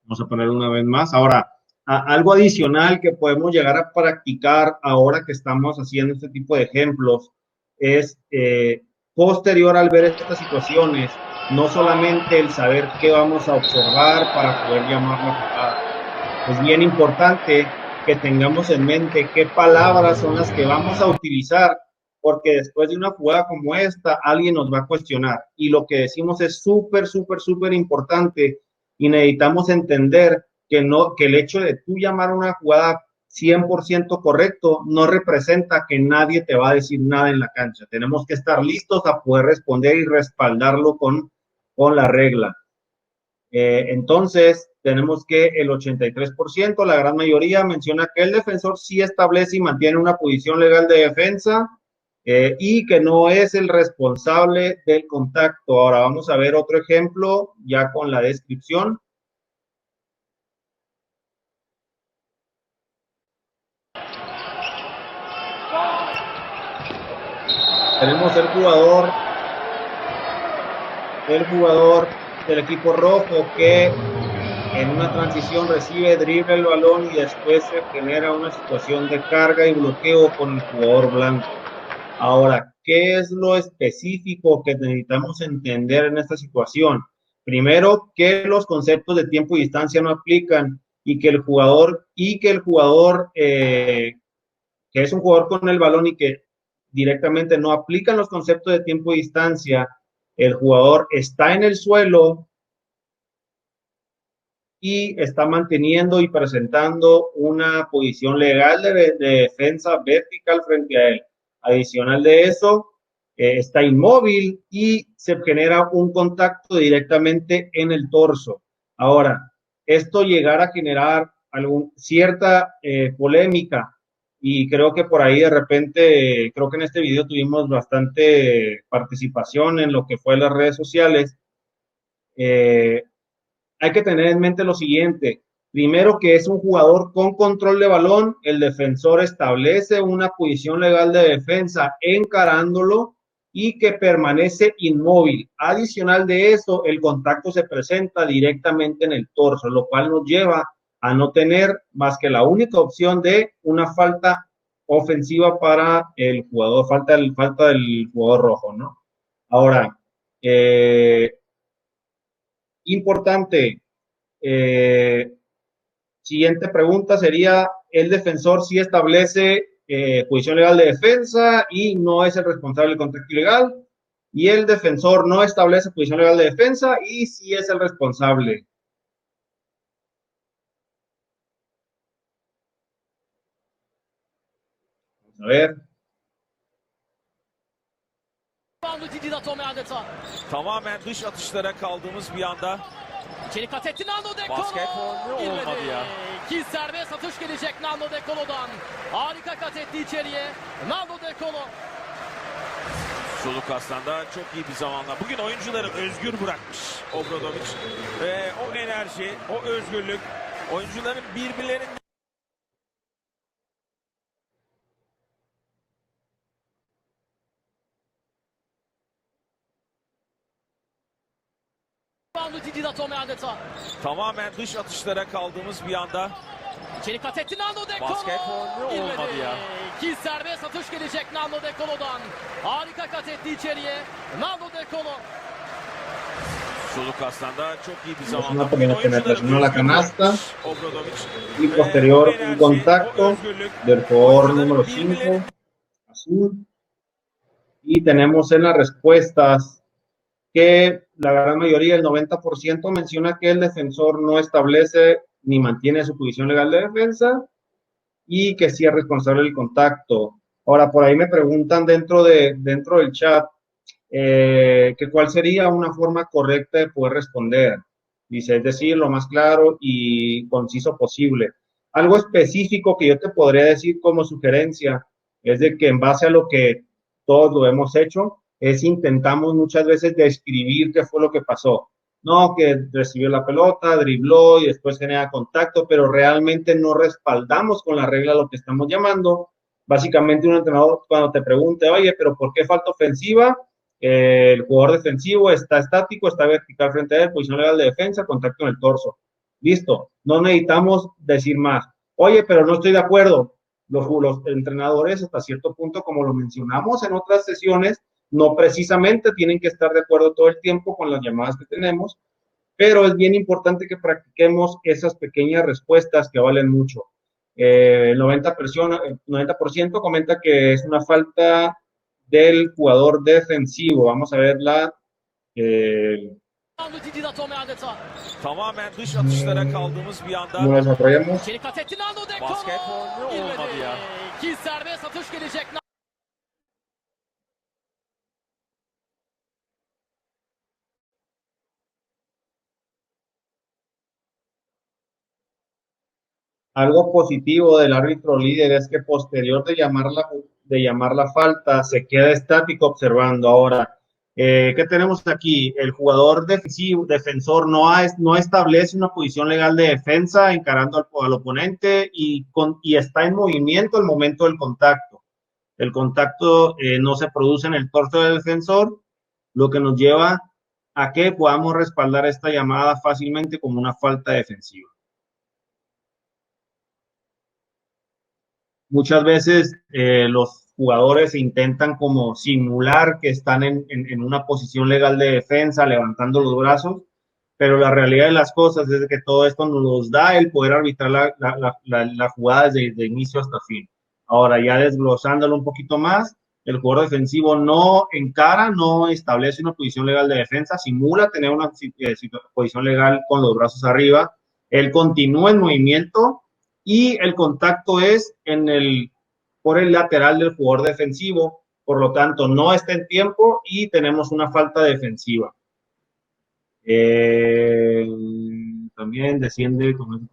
Vamos a poner una vez más. Ahora, algo adicional que podemos llegar a practicar ahora que estamos haciendo este tipo de ejemplos es, posterior al ver estas situaciones, no solamente el saber qué vamos a observar para poder llamar la jugada. Es bien importante que tengamos en mente qué palabras son las que vamos a utilizar, porque después de una jugada como esta, alguien nos va a cuestionar. Y lo que decimos es súper, súper, súper importante. Y necesitamos entender que el hecho de tú llamar una jugada 100% correcto no representa que nadie te va a decir nada en la cancha. Tenemos que estar listos a poder responder y respaldarlo con la regla. Entonces, tenemos que el 83%, la gran mayoría, menciona que el defensor sí establece y mantiene una posición legal de defensa y que no es el responsable del contacto. Ahora vamos a ver otro ejemplo ya con la descripción. Tenemos el jugador del equipo rojo que en una transición recibe, dribla el balón y después se genera una situación de carga y bloqueo con el jugador blanco. Ahora, ¿qué es lo específico que necesitamos entender en esta situación? Primero, que los conceptos de tiempo y distancia no aplican y que el jugador, que es un jugador con el balón y que directamente no aplican los conceptos de tiempo y distancia, el jugador está en el suelo y está manteniendo y presentando una posición legal de defensa vertical frente a él. Adicional de eso, está inmóvil y se genera un contacto directamente en el torso. Ahora, esto llegará a generar cierta polémica y creo que por ahí de repente, creo que en este video tuvimos bastante participación en lo que fue las redes sociales. Hay que tener en mente lo siguiente. Primero, que es un jugador con control de balón, el defensor establece una posición legal de defensa encarándolo y que permanece inmóvil. Adicional de eso, el contacto se presenta directamente en el torso, lo cual nos lleva a no tener más que la única opción de una falta ofensiva para el jugador, falta del jugador rojo, ¿no? Ahora, importante, siguiente pregunta sería, el defensor sí establece posición legal de defensa y no es el responsable del contacto ilegal, y el defensor no establece posición legal de defensa y sí es el responsable. Vamos a ver. Tamamen dış atışlara kaldığımız bir anda İçeri kat etti Nando De Colo. basket faul olmadı ya. İki serbest atış gelecek Nando De Colo'dan. Harika kat etti içeriye. Nando De Colo. Sulukas'tan çok iyi bir zamanla. Bugün oyuncuları özgür bırakmış Obradovic. Ve o enerji, o özgürlük, oyuncuların birbirlerinin tamamen dış atışlara kaldığımız bir anda İçeri kat etti Nando De Colo. basket faul olmadı ya. İki serbest atış gelecek Nando De Colo'dan. Harika kat etti içeriye. Nando De Colo. Sulukas'tan çok iyi bir Una zamanla. Bugün oyuncuları penetración a la canasta Obradovic. y posterior O un enerji, contacto o özgürlük, del jugador oyuncuların número birbirlerinin 5, azul. Y tenemos en las respuestas que la gran mayoría, el 90%, menciona que el defensor no establece ni mantiene su posición legal de defensa y que sí es responsable del contacto. Ahora, por ahí me preguntan dentro del chat que cuál sería una forma correcta de poder responder. Dice, es decir, lo más claro y conciso posible. Algo específico que yo te podría decir como sugerencia es de que en base a lo que todos lo hemos hecho, intentamos muchas veces describir qué fue lo que pasó. No, que recibió la pelota, dribló y después genera contacto, pero realmente no respaldamos con la regla lo que estamos llamando. Básicamente un entrenador cuando te pregunte, oye, pero ¿por qué falta ofensiva? El jugador defensivo está estático, está vertical frente a él, posición legal de defensa, contacto en el torso. Listo, no necesitamos decir más. Oye, pero no estoy de acuerdo. Los entrenadores hasta cierto punto, como lo mencionamos en otras sesiones, no precisamente tienen que estar de acuerdo todo el tiempo con las llamadas que tenemos, pero es bien importante que practiquemos esas pequeñas respuestas que valen mucho. El 90% comenta que es una falta del jugador defensivo. Vamos a ver Dida Tomeadeta. Tamamen dış atışlara kaldığımız bir anda ¿Cómo desarrollamos? İçeri kat etti Nando De Colo. basket faulü olmadı ya. İki serbest atış gelecek. Algo positivo del árbitro líder es que posterior de llamar la falta, se queda estático observando. Ahora, ¿qué tenemos aquí? El jugador defensor no establece una posición legal de defensa encarando al oponente y está en movimiento al momento del contacto. El contacto no se produce en el torso del defensor, lo que nos lleva a que podamos respaldar esta llamada fácilmente como una falta defensiva. Muchas veces los jugadores intentan como simular que están en una posición legal de defensa, levantando los brazos, pero la realidad de las cosas es que todo esto nos da el poder arbitrar la jugada desde inicio hasta fin. Ahora, ya desglosándolo un poquito más, el jugador defensivo no encara, no establece una posición legal de defensa, simula tener una posición legal con los brazos arriba, él continúa en movimiento, y el contacto es por el lateral del jugador defensivo, por lo tanto no está en tiempo y tenemos una falta defensiva. También desciende con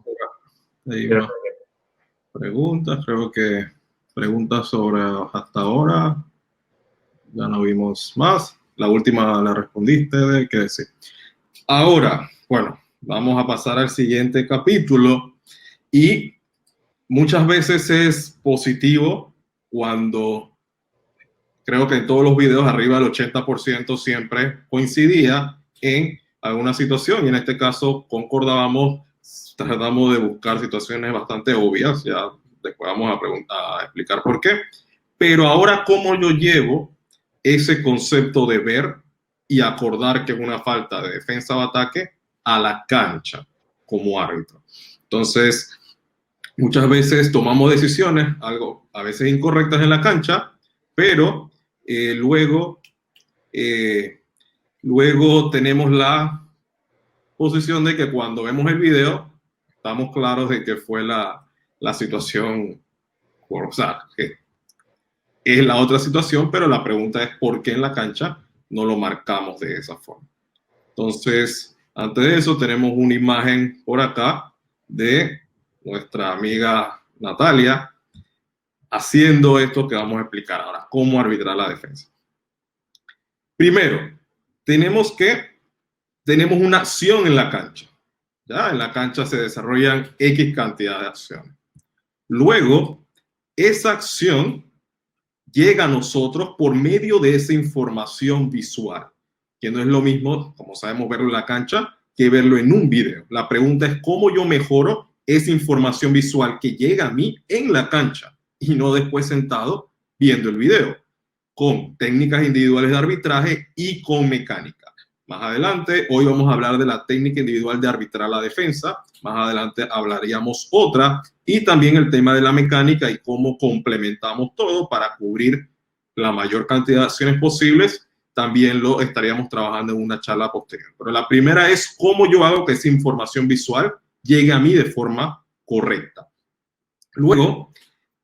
preguntas, creo que preguntas sobre hasta ahora, ya no vimos más. La última la respondiste, de que sí. Ahora, bueno, vamos a pasar al siguiente capítulo y muchas veces es positivo cuando, creo que en todos los videos arriba del 80% siempre coincidía en alguna situación y en este caso concordábamos, tratamos de buscar situaciones bastante obvias, ya después vamos a explicar por qué, pero ahora cómo yo llevo ese concepto de ver y acordar que es una falta de defensa o ataque a la cancha como árbitro. Entonces, muchas veces tomamos decisiones, a veces incorrectas en la cancha, pero luego tenemos la posición de que cuando vemos el video, estamos claros de que fue la situación, o sea, que es la otra situación, pero la pregunta es por qué en la cancha no lo marcamos de esa forma. Entonces, antes de eso, tenemos una imagen por acá de nuestra amiga Natalia haciendo esto que vamos a explicar ahora, cómo arbitrar la defensa. Primero, tenemos una acción en la cancha. ¿Ya? En la cancha se desarrollan X cantidad de acciones. Luego, esa acción llega a nosotros por medio de esa información visual, que no es lo mismo, como sabemos, verlo en la cancha que verlo en un video. La pregunta es cómo yo mejoro esa información visual que llega a mí en la cancha y no después sentado viendo el video, con técnicas individuales de arbitraje y con mecánica. Más adelante, hoy vamos a hablar de la técnica individual de arbitrar la defensa. Más adelante hablaríamos otra y también el tema de la mecánica y cómo complementamos todo para cubrir la mayor cantidad de acciones posibles. También lo estaríamos trabajando en una charla posterior. Pero la primera es cómo yo hago que esa información visual llegue a mí de forma correcta. Luego,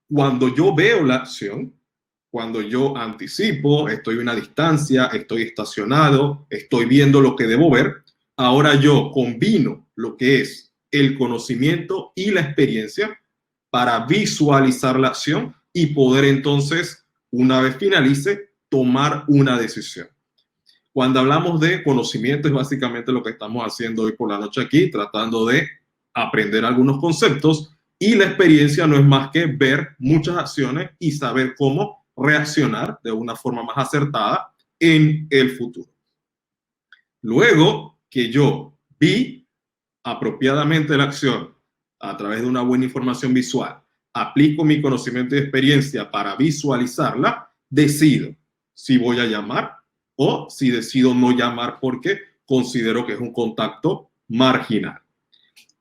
cuando yo veo la acción, cuando yo anticipo, estoy a una distancia, estoy estacionado, estoy viendo lo que debo ver, ahora yo combino lo que es el conocimiento y la experiencia para visualizar la acción y poder entonces, una vez finalice, tomar una decisión. Cuando hablamos de conocimiento es básicamente lo que estamos haciendo hoy por la noche aquí, tratando de aprender algunos conceptos, y la experiencia no es más que ver muchas acciones y saber cómo reaccionar de una forma más acertada en el futuro. Luego que yo vi apropiadamente la acción a través de una buena información visual, aplico mi conocimiento y experiencia para visualizarla, decido si voy a llamar o si decido no llamar porque considero que es un contacto marginal.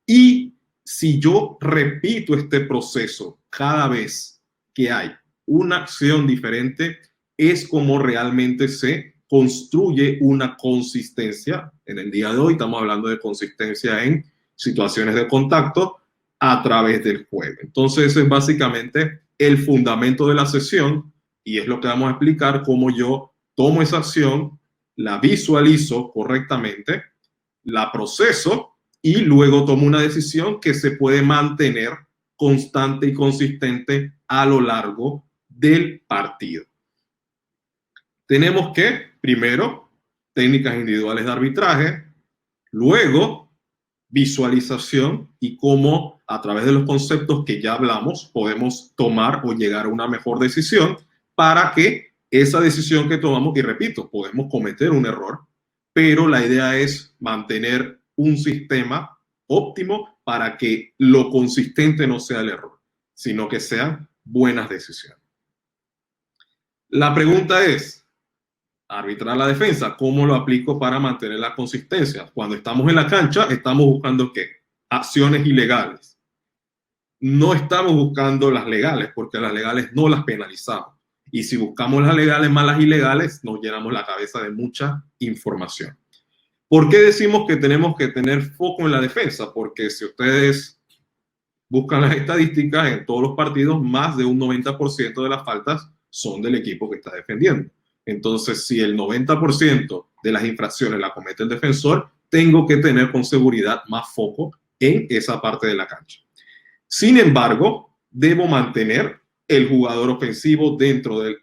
Y si yo repito este proceso cada vez que hay una acción diferente, es como realmente sé construye una consistencia. En el día de hoy estamos hablando de consistencia en situaciones de contacto a través del juego. Entonces, ese es básicamente el fundamento de la sesión y es lo que vamos a explicar, cómo yo tomo esa acción, la visualizo correctamente, la proceso y luego tomo una decisión que se puede mantener constante y consistente a lo largo del partido. Tenemos que, primero, técnicas individuales de arbitraje, luego visualización y cómo a través de los conceptos que ya hablamos podemos tomar o llegar a una mejor decisión para que esa decisión que tomamos, y repito, podemos cometer un error, pero la idea es mantener un sistema óptimo para que lo consistente no sea el error, sino que sean buenas decisiones. La pregunta es, arbitrar la defensa, ¿cómo lo aplico para mantener la consistencia? Cuando estamos en la cancha, estamos buscando ¿qué? Acciones ilegales. No estamos buscando las legales, porque las legales no las penalizamos. Y si buscamos las legales más las ilegales, nos llenamos la cabeza de mucha información. ¿Por qué decimos que tenemos que tener foco en la defensa? Porque si ustedes buscan las estadísticas, en todos los partidos, más de un 90% de las faltas son del equipo que está defendiendo. Entonces, si el 90% de las infracciones la comete el defensor, tengo que tener con seguridad más foco en esa parte de la cancha. Sin embargo, debo mantener el jugador ofensivo dentro del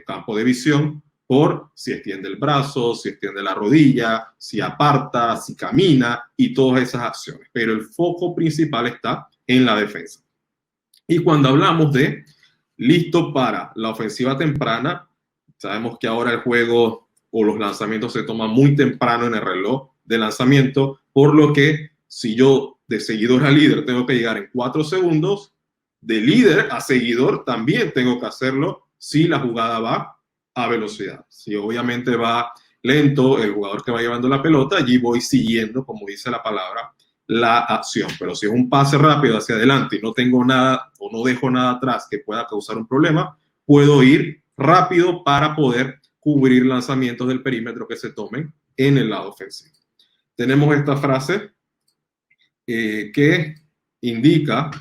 campo de visión por si extiende el brazo, si extiende la rodilla, si aparta, si camina y todas esas acciones. Pero el foco principal está en la defensa. Y cuando hablamos de listo para la ofensiva temprana, sabemos que ahora el juego o los lanzamientos se toman muy temprano en el reloj de lanzamiento, por lo que si yo de seguidor a líder tengo que llegar en 4 segundos, de líder a seguidor también tengo que hacerlo si la jugada va a velocidad. Si obviamente va lento el jugador que va llevando la pelota, allí voy siguiendo, como dice la palabra, la acción. Pero si es un pase rápido hacia adelante y no tengo nada o no dejo nada atrás que pueda causar un problema, puedo ir rápido para poder cubrir lanzamientos del perímetro que se tomen en el lado ofensivo. Tenemos esta frase que indica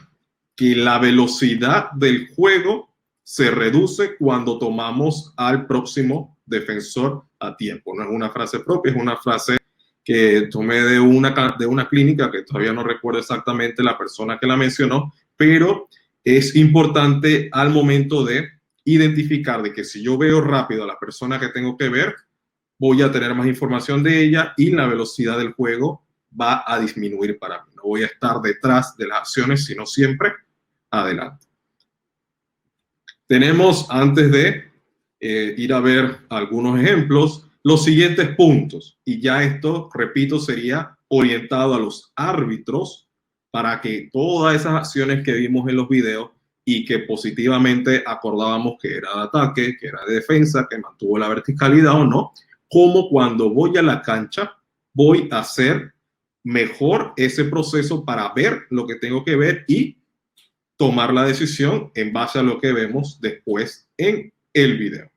que la velocidad del juego se reduce cuando tomamos al próximo defensor a tiempo. No es una frase propia, es una frase que tomé de una clínica que todavía no recuerdo exactamente la persona que la mencionó, pero es importante al momento de identificar de que si yo veo rápido a la persona que tengo que ver, voy a tener más información de ella y la velocidad del juego va a disminuir para mí. No voy a estar detrás de las acciones, sino siempre adelante. Tenemos, antes de ir a ver algunos ejemplos, los siguientes puntos. Y ya esto, repito, sería orientado a los árbitros para que todas esas acciones que vimos en los videos y que positivamente acordábamos que era de ataque, que era de defensa, que mantuvo la verticalidad o no, como cuando voy a la cancha voy a hacer mejor ese proceso para ver lo que tengo que ver y tomar la decisión en base a lo que vemos después en el video.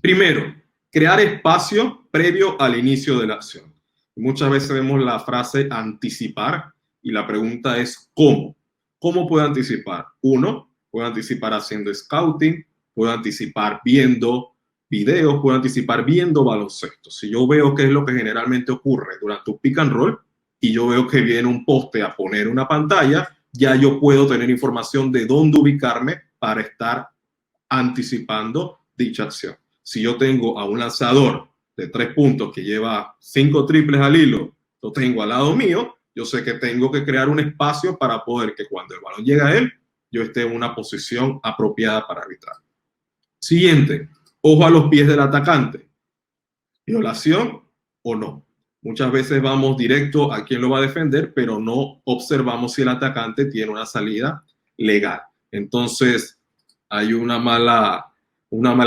Primero, crear espacio previo al inicio de la acción. Muchas veces vemos la frase anticipar y la pregunta es ¿cómo? ¿Cómo puedo anticipar? Uno, puedo anticipar haciendo scouting, puedo anticipar viendo videos, puedo anticipar viendo baloncesto. Si yo veo qué es lo que generalmente ocurre durante un pick and roll y yo veo que viene un poste a poner una pantalla, ya yo puedo tener información de dónde ubicarme para estar anticipando dicha acción. Si yo tengo a un lanzador de 3 puntos que lleva 5 triples al hilo, lo tengo al lado mío, yo sé que tengo que crear un espacio para poder que cuando el balón llegue a él, yo esté en una posición apropiada para arbitrar. Siguiente, ojo a los pies del atacante. ¿Violación o no? Muchas veces vamos directo a quién lo va a defender, pero no observamos si el atacante tiene una salida legal. Entonces, hay una mala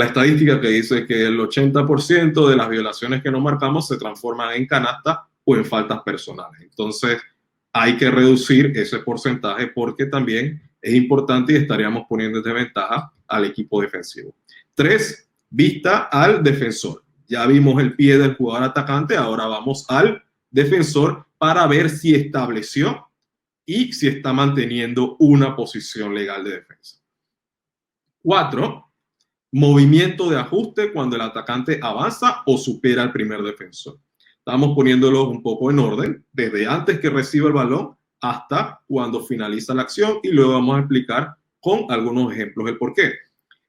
estadística que dice que el 80% de las violaciones que no marcamos se transforman en canasta o en faltas personales. Entonces, hay que reducir ese porcentaje porque también es importante y estaríamos poniendo en desventaja al equipo defensivo. 3, vista al defensor. Ya vimos el pie del jugador atacante, ahora vamos al defensor para ver si estableció y si está manteniendo una posición legal de defensa. 4. Movimiento de ajuste cuando el atacante avanza o supera al primer defensor. Estamos poniéndolo un poco en orden, desde antes que reciba el balón hasta cuando finaliza la acción, y luego vamos a explicar con algunos ejemplos el por qué.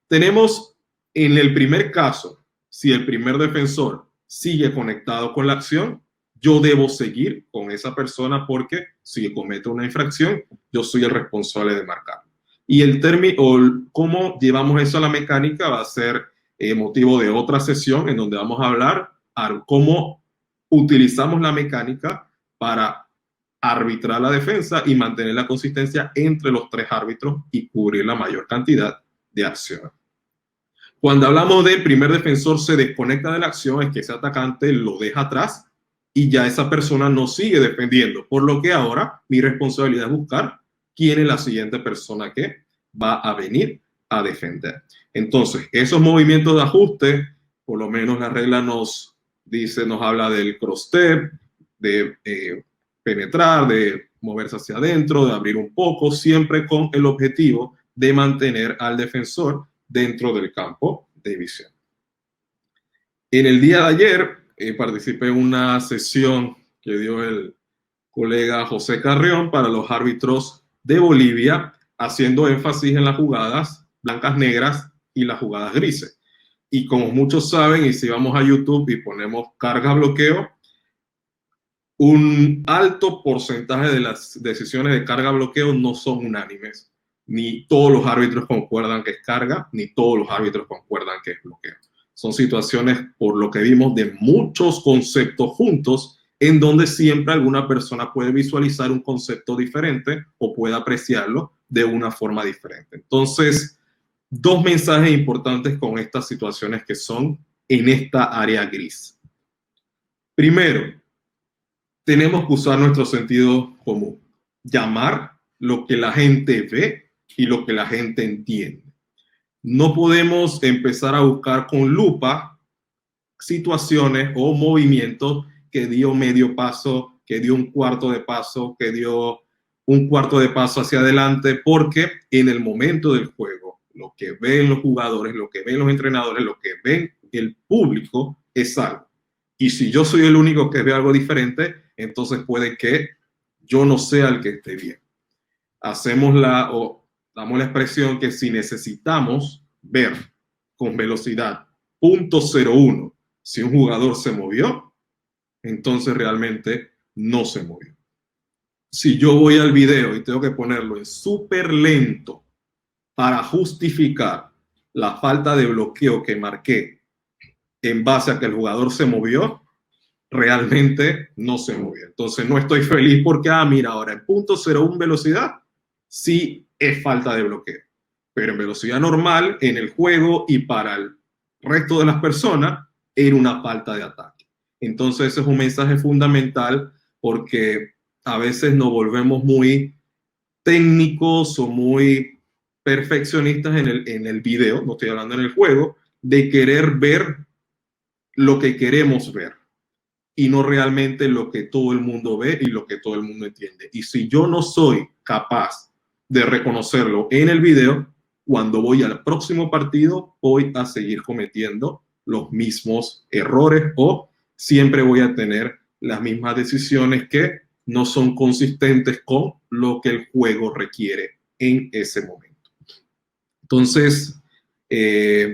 Tenemos en el primer caso, si el primer defensor sigue conectado con la acción, yo debo seguir con esa persona porque si comete una infracción, yo soy el responsable de marcarlo. Y el término, o cómo llevamos eso a la mecánica, va a ser motivo de otra sesión en donde vamos a hablar cómo utilizamos la mecánica para arbitrar la defensa y mantener la consistencia entre los 3 árbitros y cubrir la mayor cantidad de acciones. Cuando hablamos del primer defensor se desconecta de la acción, es que ese atacante lo deja atrás y ya esa persona no sigue defendiendo, por lo que ahora mi responsabilidad es buscar quién es la siguiente persona que va a venir a defender. Entonces, esos movimientos de ajuste, por lo menos la regla nos habla del cross step, de penetrar, de moverse hacia adentro, de abrir un poco, siempre con el objetivo de mantener al defensor dentro del campo de visión. En el día de ayer participé en una sesión que dio el colega José Carrión para los árbitros de Bolivia, haciendo énfasis en las jugadas blancas, negras y las jugadas grises. Y como muchos saben, y si vamos a YouTube y ponemos carga-bloqueo, un alto porcentaje de las decisiones de carga-bloqueo no son unánimes. Ni todos los árbitros concuerdan que es carga, ni todos los árbitros concuerdan que es bloqueo. Son situaciones, por lo que vimos, de muchos conceptos juntos, en donde siempre alguna persona puede visualizar un concepto diferente o puede apreciarlo de una forma diferente. Entonces, 2 mensajes importantes con estas situaciones que son en esta área gris. Primero, tenemos que usar nuestro sentido común, llamar lo que la gente ve y lo que la gente entiende. No podemos empezar a buscar con lupa situaciones o movimientos que dio medio paso, que dio un cuarto de paso, que dio un cuarto de paso hacia adelante, porque en el momento del juego, lo que ven los jugadores, lo que ven los entrenadores, lo que ven el público es algo. Y si yo soy el único que ve algo diferente, entonces puede que yo no sea el que esté bien. Damos la expresión que si necesitamos ver con velocidad 0.01 si un jugador se movió, entonces realmente no se movió. Si yo voy al video y tengo que ponerlo en súper lento para justificar la falta de bloqueo que marqué en base a que el jugador se movió, realmente no se movió. Entonces no estoy feliz porque, mira, ahora en 0.01 velocidad sí es falta de bloqueo. Pero en velocidad normal, en el juego y para el resto de las personas, era una falta de ataque. Entonces ese es un mensaje fundamental porque a veces nos volvemos muy técnicos o muy perfeccionistas en el video, no estoy hablando en el juego, de querer ver lo que queremos ver y no realmente lo que todo el mundo ve y lo que todo el mundo entiende. Y si yo no soy capaz de reconocerlo en el video, cuando voy al próximo partido voy a seguir cometiendo los mismos errores o siempre voy a tener las mismas decisiones que no son consistentes con lo que el juego requiere en ese momento. Entonces,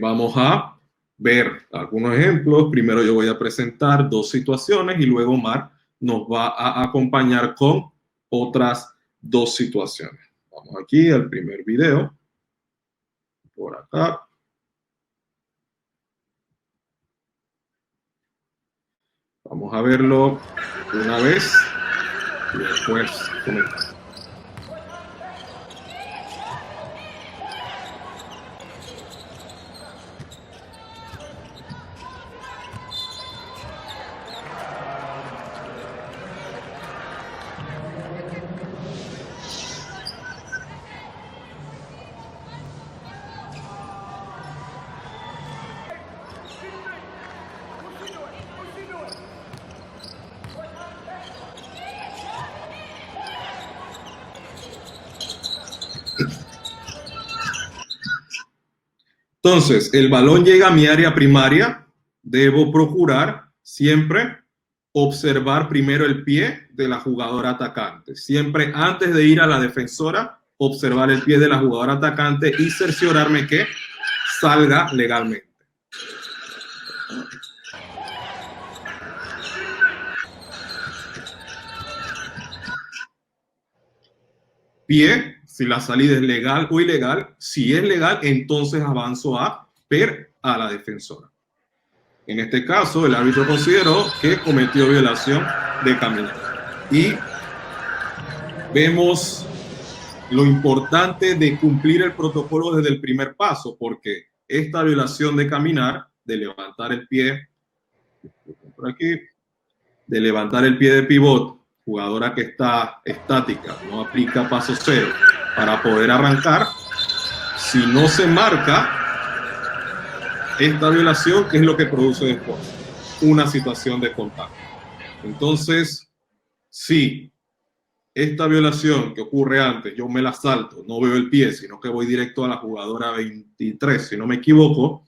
vamos a ver algunos ejemplos. Primero yo voy a presentar 2 situaciones y luego Omar nos va a acompañar con otras 2 situaciones. Vamos aquí al primer video. Por acá. Vamos a verlo una vez y después comentar. Entonces, el balón llega a mi área primaria, debo procurar siempre observar primero el pie de la jugadora atacante. Siempre antes de ir a la defensora, observar el pie de la jugadora atacante y cerciorarme que salga legalmente. Pie, si la salida es legal o ilegal. Si es legal, entonces avanzo a la defensora. En este caso, el árbitro consideró que cometió violación de caminar. Y vemos lo importante de cumplir el protocolo desde el primer paso, porque esta violación de caminar, de levantar el pie, por aquí, de levantar el pie de pivot, jugadora que está estática, no aplica paso cero para poder arrancar. Si no se marca esta violación, ¿qué es lo que produce después? Una situación de contacto. Entonces, si esta violación que ocurre antes, yo me la salto, no veo el pie, sino que voy directo a la jugadora 23, si no me equivoco,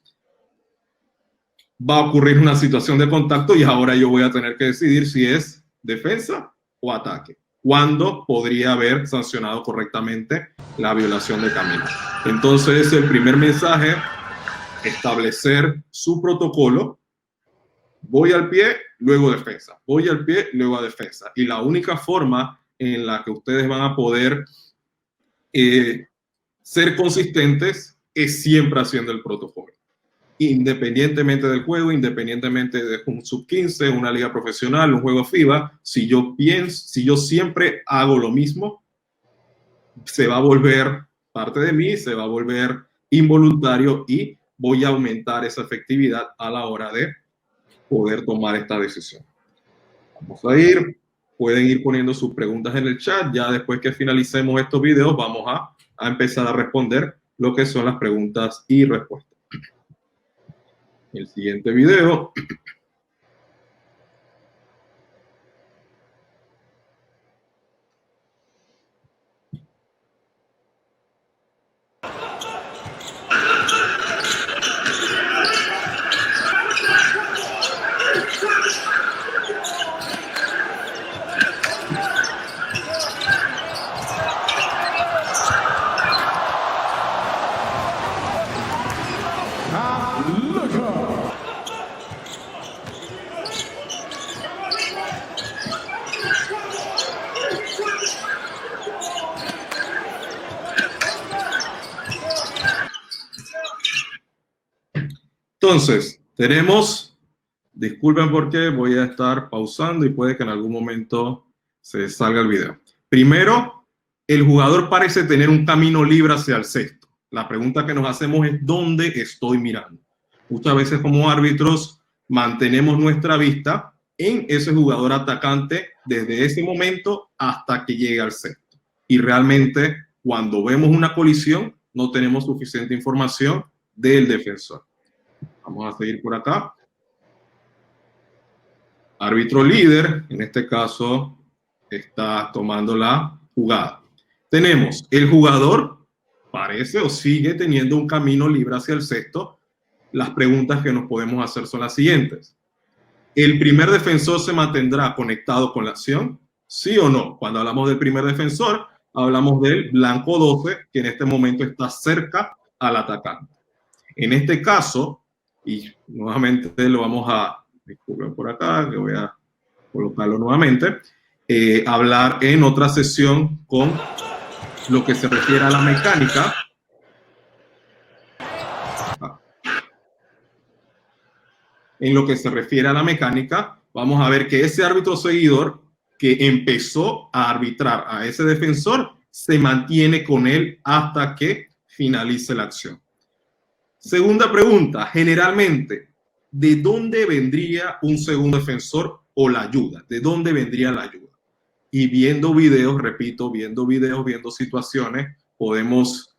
va a ocurrir una situación de contacto y ahora yo voy a tener que decidir si es defensa o ataque. ¿Cuándo podría haber sancionado correctamente la violación de camino? Entonces, el primer mensaje, establecer su protocolo. Voy al pie, luego defensa. Voy al pie, luego a defensa. Y la única forma en la que ustedes van a poder ser consistentes es siempre haciendo el protocolo. Independientemente del juego, independientemente de un sub-15, una liga profesional, un juego FIBA, si yo siempre hago lo mismo, se va a volver parte de mí, se va a volver involuntario y voy a aumentar esa efectividad a la hora de poder tomar esta decisión. Vamos a ir, pueden ir poniendo sus preguntas en el chat. Ya después que finalicemos estos videos, vamos a empezar a responder lo que son las preguntas y respuestas. El siguiente video. Entonces, tenemos, disculpen porque voy a estar pausando y puede que en algún momento se salga el video. Primero, el jugador parece tener un camino libre hacia el cesto. La pregunta que nos hacemos es ¿dónde estoy mirando? Muchas veces como árbitros mantenemos nuestra vista en ese jugador atacante desde ese momento hasta que llegue al cesto. Y realmente cuando vemos una colisión no tenemos suficiente información del defensor. Vamos a seguir por acá. Árbitro líder, en este caso, está tomando la jugada. Tenemos el jugador, parece o sigue teniendo un camino libre hacia el cesto. Las preguntas que nos podemos hacer son las siguientes. ¿El primer defensor se mantendrá conectado con la acción? ¿Sí o no? Cuando hablamos del primer defensor, hablamos del blanco 12, que en este momento está cerca al atacante. En este caso, y nuevamente lo vamos a, disculpen por acá, que voy a colocarlo nuevamente, hablar en otra sesión con lo que se refiere a la mecánica. En lo que se refiere a la mecánica, vamos a ver que ese árbitro seguidor que empezó a arbitrar a ese defensor se mantiene con él hasta que finalice la acción. Segunda pregunta, generalmente, ¿de dónde vendría un segundo defensor o la ayuda? ¿De dónde vendría la ayuda? Y viendo videos, repito, viendo videos, viendo situaciones, podemos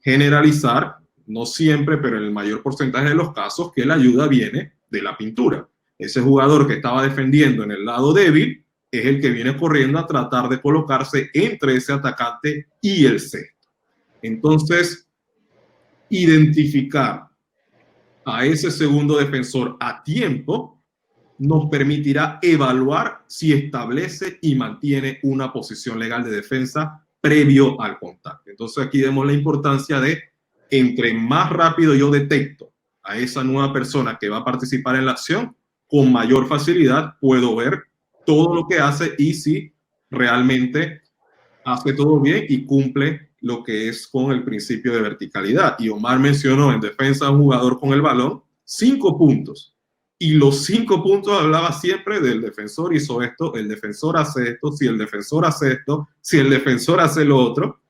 generalizar, no siempre, pero en el mayor porcentaje de los casos, que la ayuda viene de la pintura. Ese jugador que estaba defendiendo en el lado débil es el que viene corriendo a tratar de colocarse entre ese atacante y el cesto. Entonces, identificar a ese segundo defensor a tiempo nos permitirá evaluar si establece y mantiene una posición legal de defensa previo al contacto. Entonces aquí vemos la importancia de, entre más rápido yo detecto a esa nueva persona que va a participar en la acción, con mayor facilidad puedo ver todo lo que hace y si realmente hace todo bien y cumple lo que es con el principio de verticalidad. Y Omar mencionó en defensa de un jugador con el balón 5 puntos. Y los 5 puntos hablaba siempre del defensor hizo esto, el defensor hace esto, si el defensor hace esto, si el defensor hace lo otro.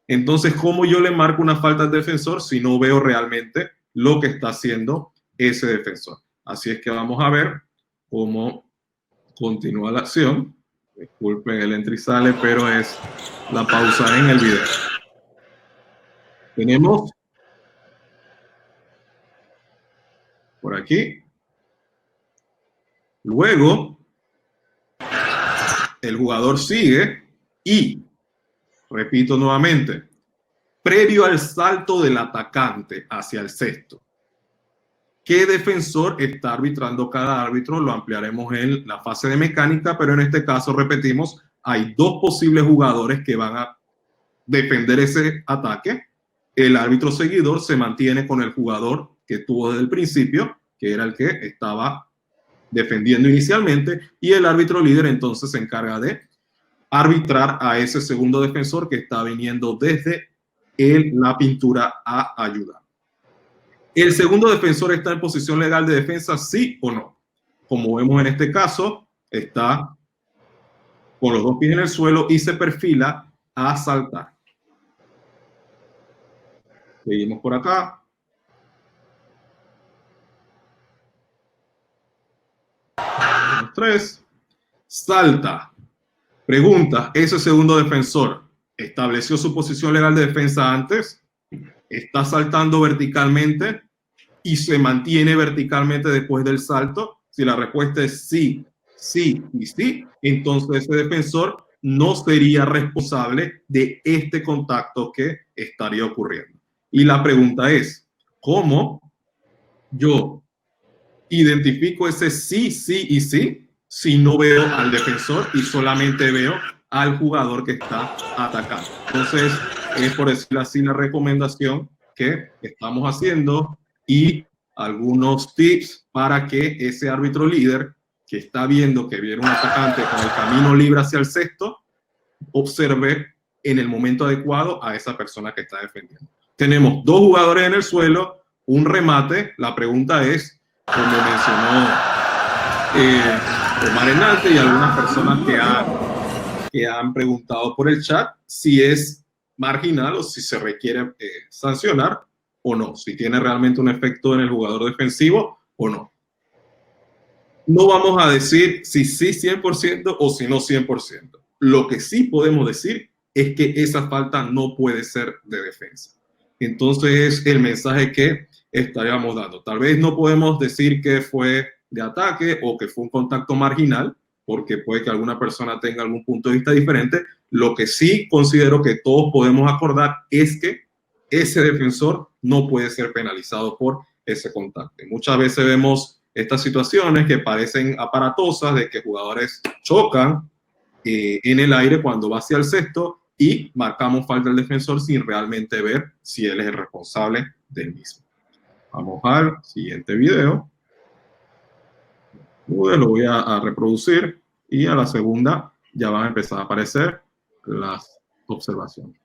Entonces, ¿cómo yo le marco una falta al defensor si no veo realmente lo que está haciendo ese defensor? Así es que vamos a ver cómo continúa la acción. Disculpen, el entra y sale, pero es la pausa en el video. Tenemos por aquí. Luego, el jugador sigue y, repito nuevamente, previo al salto del atacante hacia el cesto, ¿qué defensor está arbitrando cada árbitro? Lo ampliaremos en la fase de mecánica, pero en este caso, repetimos, hay 2 posibles jugadores que van a defender ese ataque. El árbitro seguidor se mantiene con el jugador que tuvo desde el principio, que era el que estaba defendiendo inicialmente, y el árbitro líder entonces se encarga de arbitrar a ese segundo defensor que está viniendo desde la pintura a ayudar. ¿El segundo defensor está en posición legal de defensa, sí o no? Como vemos en este caso, está con los 2 pies en el suelo y se perfila a saltar. Seguimos por acá. Los 3. Salta. Pregunta, ¿ese segundo defensor estableció su posición legal de defensa antes? ¿Está saltando verticalmente y se mantiene verticalmente después del salto? Si la respuesta es sí, sí y sí, entonces ese defensor no sería responsable de este contacto que estaría ocurriendo. Y la pregunta es, ¿cómo yo identifico ese sí, sí y sí si no veo al defensor y solamente veo al jugador que está atacando? Entonces, es por decirlo así la recomendación que estamos haciendo y algunos tips para que ese árbitro líder que está viendo que viene un atacante con el camino libre hacia el cesto, observe en el momento adecuado a esa persona que está defendiendo. Tenemos 2 jugadores en el suelo, un remate. La pregunta es, como mencionó Omar Hernández y algunas personas que han preguntado por el chat, si es marginal o si se requiere sancionar o no, si tiene realmente un efecto en el jugador defensivo o no. No vamos a decir si sí 100% o si no 100%. Lo que sí podemos decir es que esa falta no puede ser de defensa. Entonces es el mensaje que estaríamos dando. Tal vez no podemos decir que fue de ataque o que fue un contacto marginal, porque puede que alguna persona tenga algún punto de vista diferente. Lo que sí considero que todos podemos acordar es que ese defensor no puede ser penalizado por ese contacto. Muchas veces vemos estas situaciones que parecen aparatosas, de que jugadores chocan en el aire cuando va hacia el cesto y marcamos falta al defensor sin realmente ver si él es el responsable del mismo. Vamos al siguiente video. Lo voy a reproducir y a la segunda ya van a empezar a aparecer las observaciones.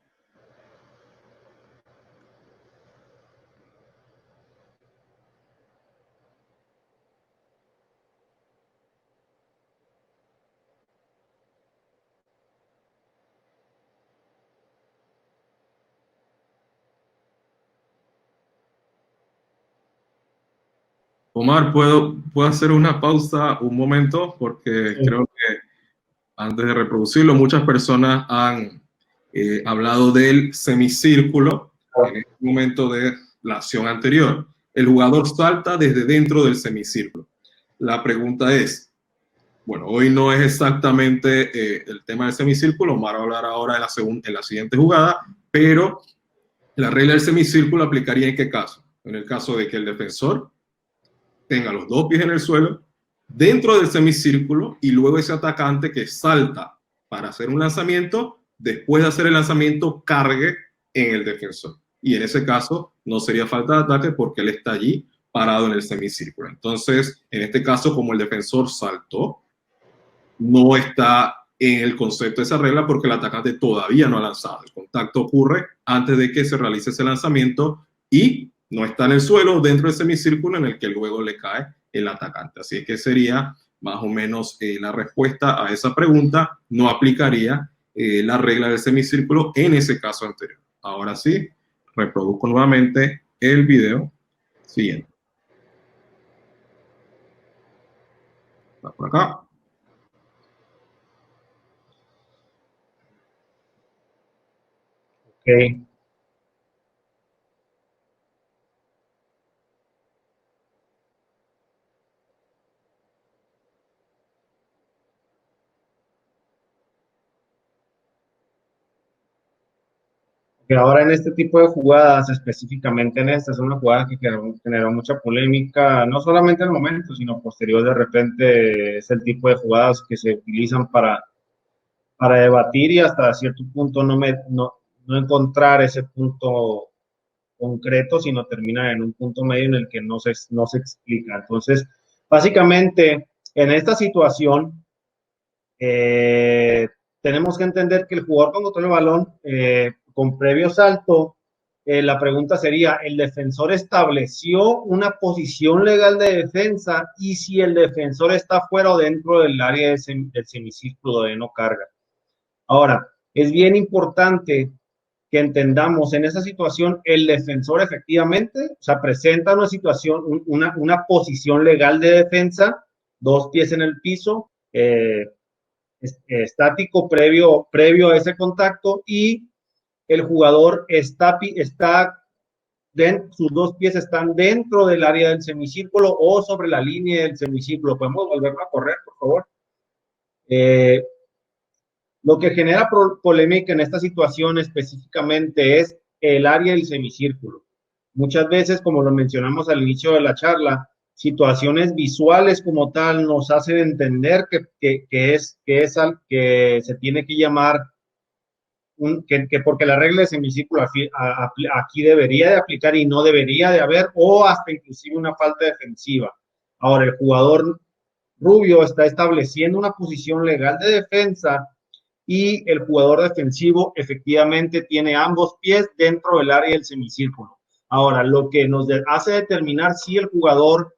Omar, ¿puedo hacer una pausa un momento? Porque sí, creo que antes de reproducirlo, muchas personas han hablado del semicírculo en el momento de la acción anterior. El jugador salta desde dentro del semicírculo. La pregunta es, bueno, hoy no es exactamente el tema del semicírculo, Omar va a hablar ahora en la siguiente jugada, pero La regla del semicírculo aplicaría en qué caso? En el caso de que el defensor tenga los dos pies en el suelo, dentro del semicírculo, y luego ese atacante que salta para hacer un lanzamiento, después de hacer el lanzamiento, cargue en el defensor. Y en ese caso no sería falta de ataque porque él está allí parado en el semicírculo. Entonces, en este caso, como el defensor saltó, no está en el concepto de esa regla porque el atacante todavía no ha lanzado. El contacto ocurre antes de que se realice ese lanzamiento y no está en el suelo dentro del semicírculo en el que luego le cae el atacante. Así es que sería más o menos la respuesta a esa pregunta. No aplicaría la regla del semicírculo en ese caso anterior. Ahora sí, reproduzco nuevamente el video siguiente. Está por acá. Ok. Que ahora en este tipo de jugadas, específicamente en esta, es una jugada que generó mucha polémica, no solamente en el momento, sino posterior. De repente es el tipo de jugadas que se utilizan para debatir y hasta cierto punto no encontrar ese punto concreto, sino termina en un punto medio en el que no se explica. Entonces, básicamente, en esta situación, tenemos que entender que el jugador cuando toma el balón con previo salto, la pregunta sería, ¿el defensor estableció una posición legal de defensa? Y si el defensor está fuera o dentro del área del semicírculo de no carga. Ahora, es bien importante que entendamos en esa situación, el defensor efectivamente, o sea, presenta una situación, una posición legal de defensa, dos pies en el piso, estático previo a ese contacto, y el jugador sus dos pies están dentro del área del semicírculo o sobre la línea del semicírculo. ¿Podemos volverlo a correr, por favor? Lo que genera polémica en esta situación específicamente es el área del semicírculo. Muchas veces, como lo mencionamos al inicio de la charla, situaciones visuales como tal nos hacen entender que se tiene que llamar porque la regla de semicírculo aquí debería de aplicar y no debería de haber, o hasta inclusive una falta defensiva. Ahora, el jugador rubio está estableciendo una posición legal de defensa y el jugador defensivo efectivamente tiene ambos pies dentro del área del semicírculo. Ahora, lo que nos hace determinar si el jugador,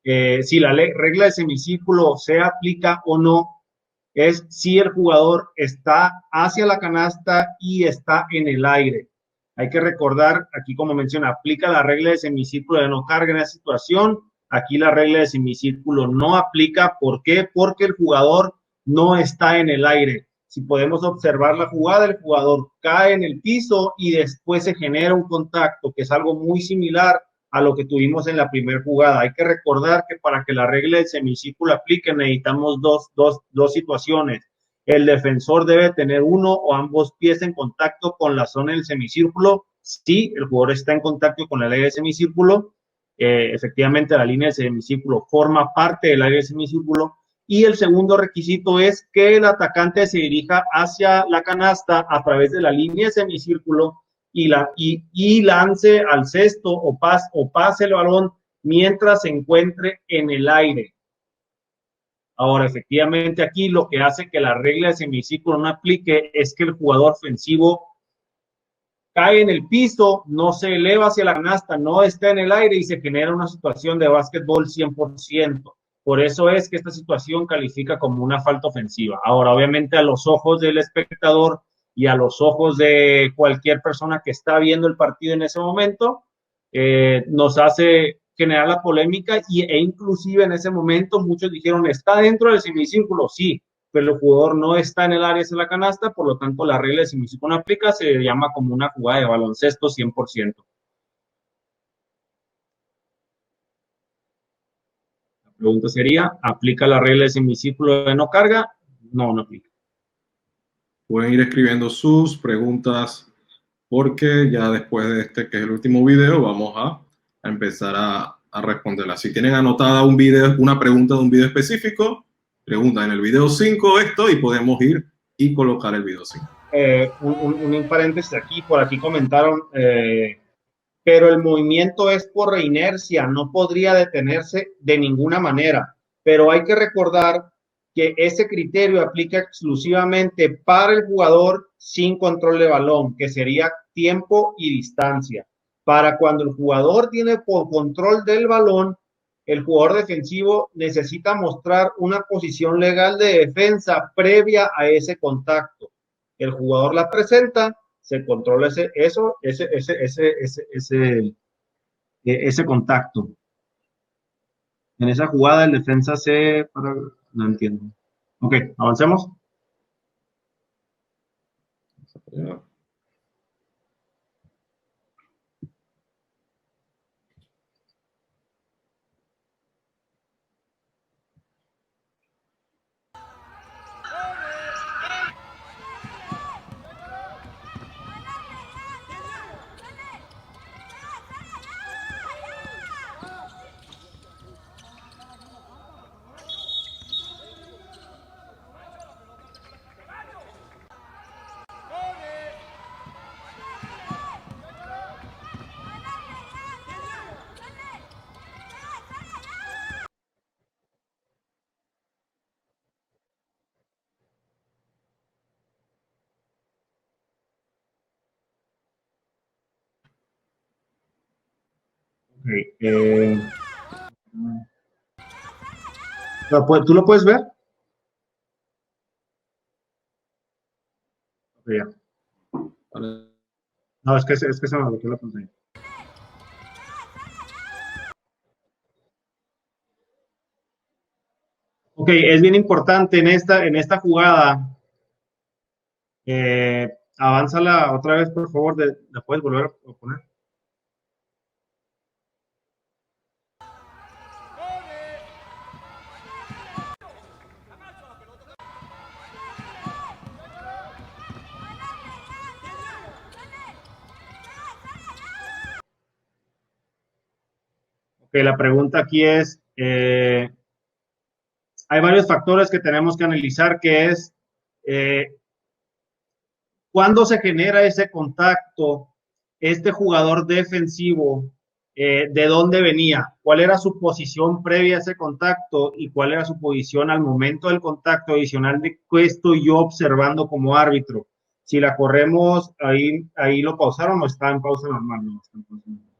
si la regla de semicírculo se aplica o no, es si el jugador está hacia la canasta y está en el aire. Hay que recordar, aquí como menciona, aplica la regla de semicírculo de no carga en esa situación. Aquí la regla de semicírculo no aplica. ¿Por qué? Porque el jugador no está en el aire. Si podemos observar la jugada, el jugador cae en el piso y después se genera un contacto, que es algo muy similar a lo que tuvimos en la primera jugada. Hay que recordar que para que la regla del semicírculo aplique necesitamos dos situaciones. El defensor debe tener uno o ambos pies en contacto con la zona del semicírculo. Si el jugador está en contacto con el área del semicírculo, efectivamente la línea del semicírculo forma parte del área del semicírculo. Y el segundo requisito es que el atacante se dirija hacia la canasta a través de la línea de semicírculo y lance al cesto o pase el balón mientras se encuentre en el aire. Ahora, efectivamente, aquí lo que hace que la regla de semicírculo no aplique es que el jugador ofensivo cae en el piso, no se eleva hacia la canasta, no está en el aire y se genera una situación de básquetbol 100%. Por eso es que esta situación califica como una falta ofensiva. Ahora, obviamente, a los ojos del espectador y a los ojos de cualquier persona que está viendo el partido en ese momento, nos hace generar la polémica e inclusive en ese momento muchos dijeron, ¿está dentro del semicírculo? Sí, pero el jugador no está en el área de la canasta, por lo tanto la regla de semicírculo no aplica, se llama como una jugada de baloncesto 100%. La pregunta sería, ¿aplica la regla de semicírculo de no carga? No, no aplica. Pueden ir escribiendo sus preguntas porque ya después de este, que es el último video, vamos a empezar a responderla. Si tienen anotada un video, una pregunta de un video específico, pregunta en el video 5 esto y podemos ir y colocar el video 5. Un paréntesis aquí, por aquí comentaron, pero el movimiento es por inercia, no podría detenerse de ninguna manera, pero hay que recordar que ese criterio aplica exclusivamente para el jugador sin control de balón, que sería tiempo y distancia. Para cuando el jugador tiene por control del balón, el jugador defensivo necesita mostrar una posición legal de defensa previa a ese contacto. El jugador la presenta, se controla ese contacto. En esa jugada el defensa no entiendo. Ok, avancemos. Okay, ¿tú lo puedes ver? Okay, ya. No, es que se me bloqueó la pantalla. Ok, es bien importante en esta jugada. Avánzala otra vez, por favor. ¿La puedes volver a poner? Ok, la pregunta aquí es, hay varios factores que tenemos que analizar, que es cuándo se genera ese contacto, este jugador defensivo, de dónde venía, cuál era su posición previa a ese contacto y cuál era su posición al momento del contacto adicional de que estoy yo observando como árbitro. Si la corremos, ahí lo pausaron o está en pausa normal. No, está en pausa normal.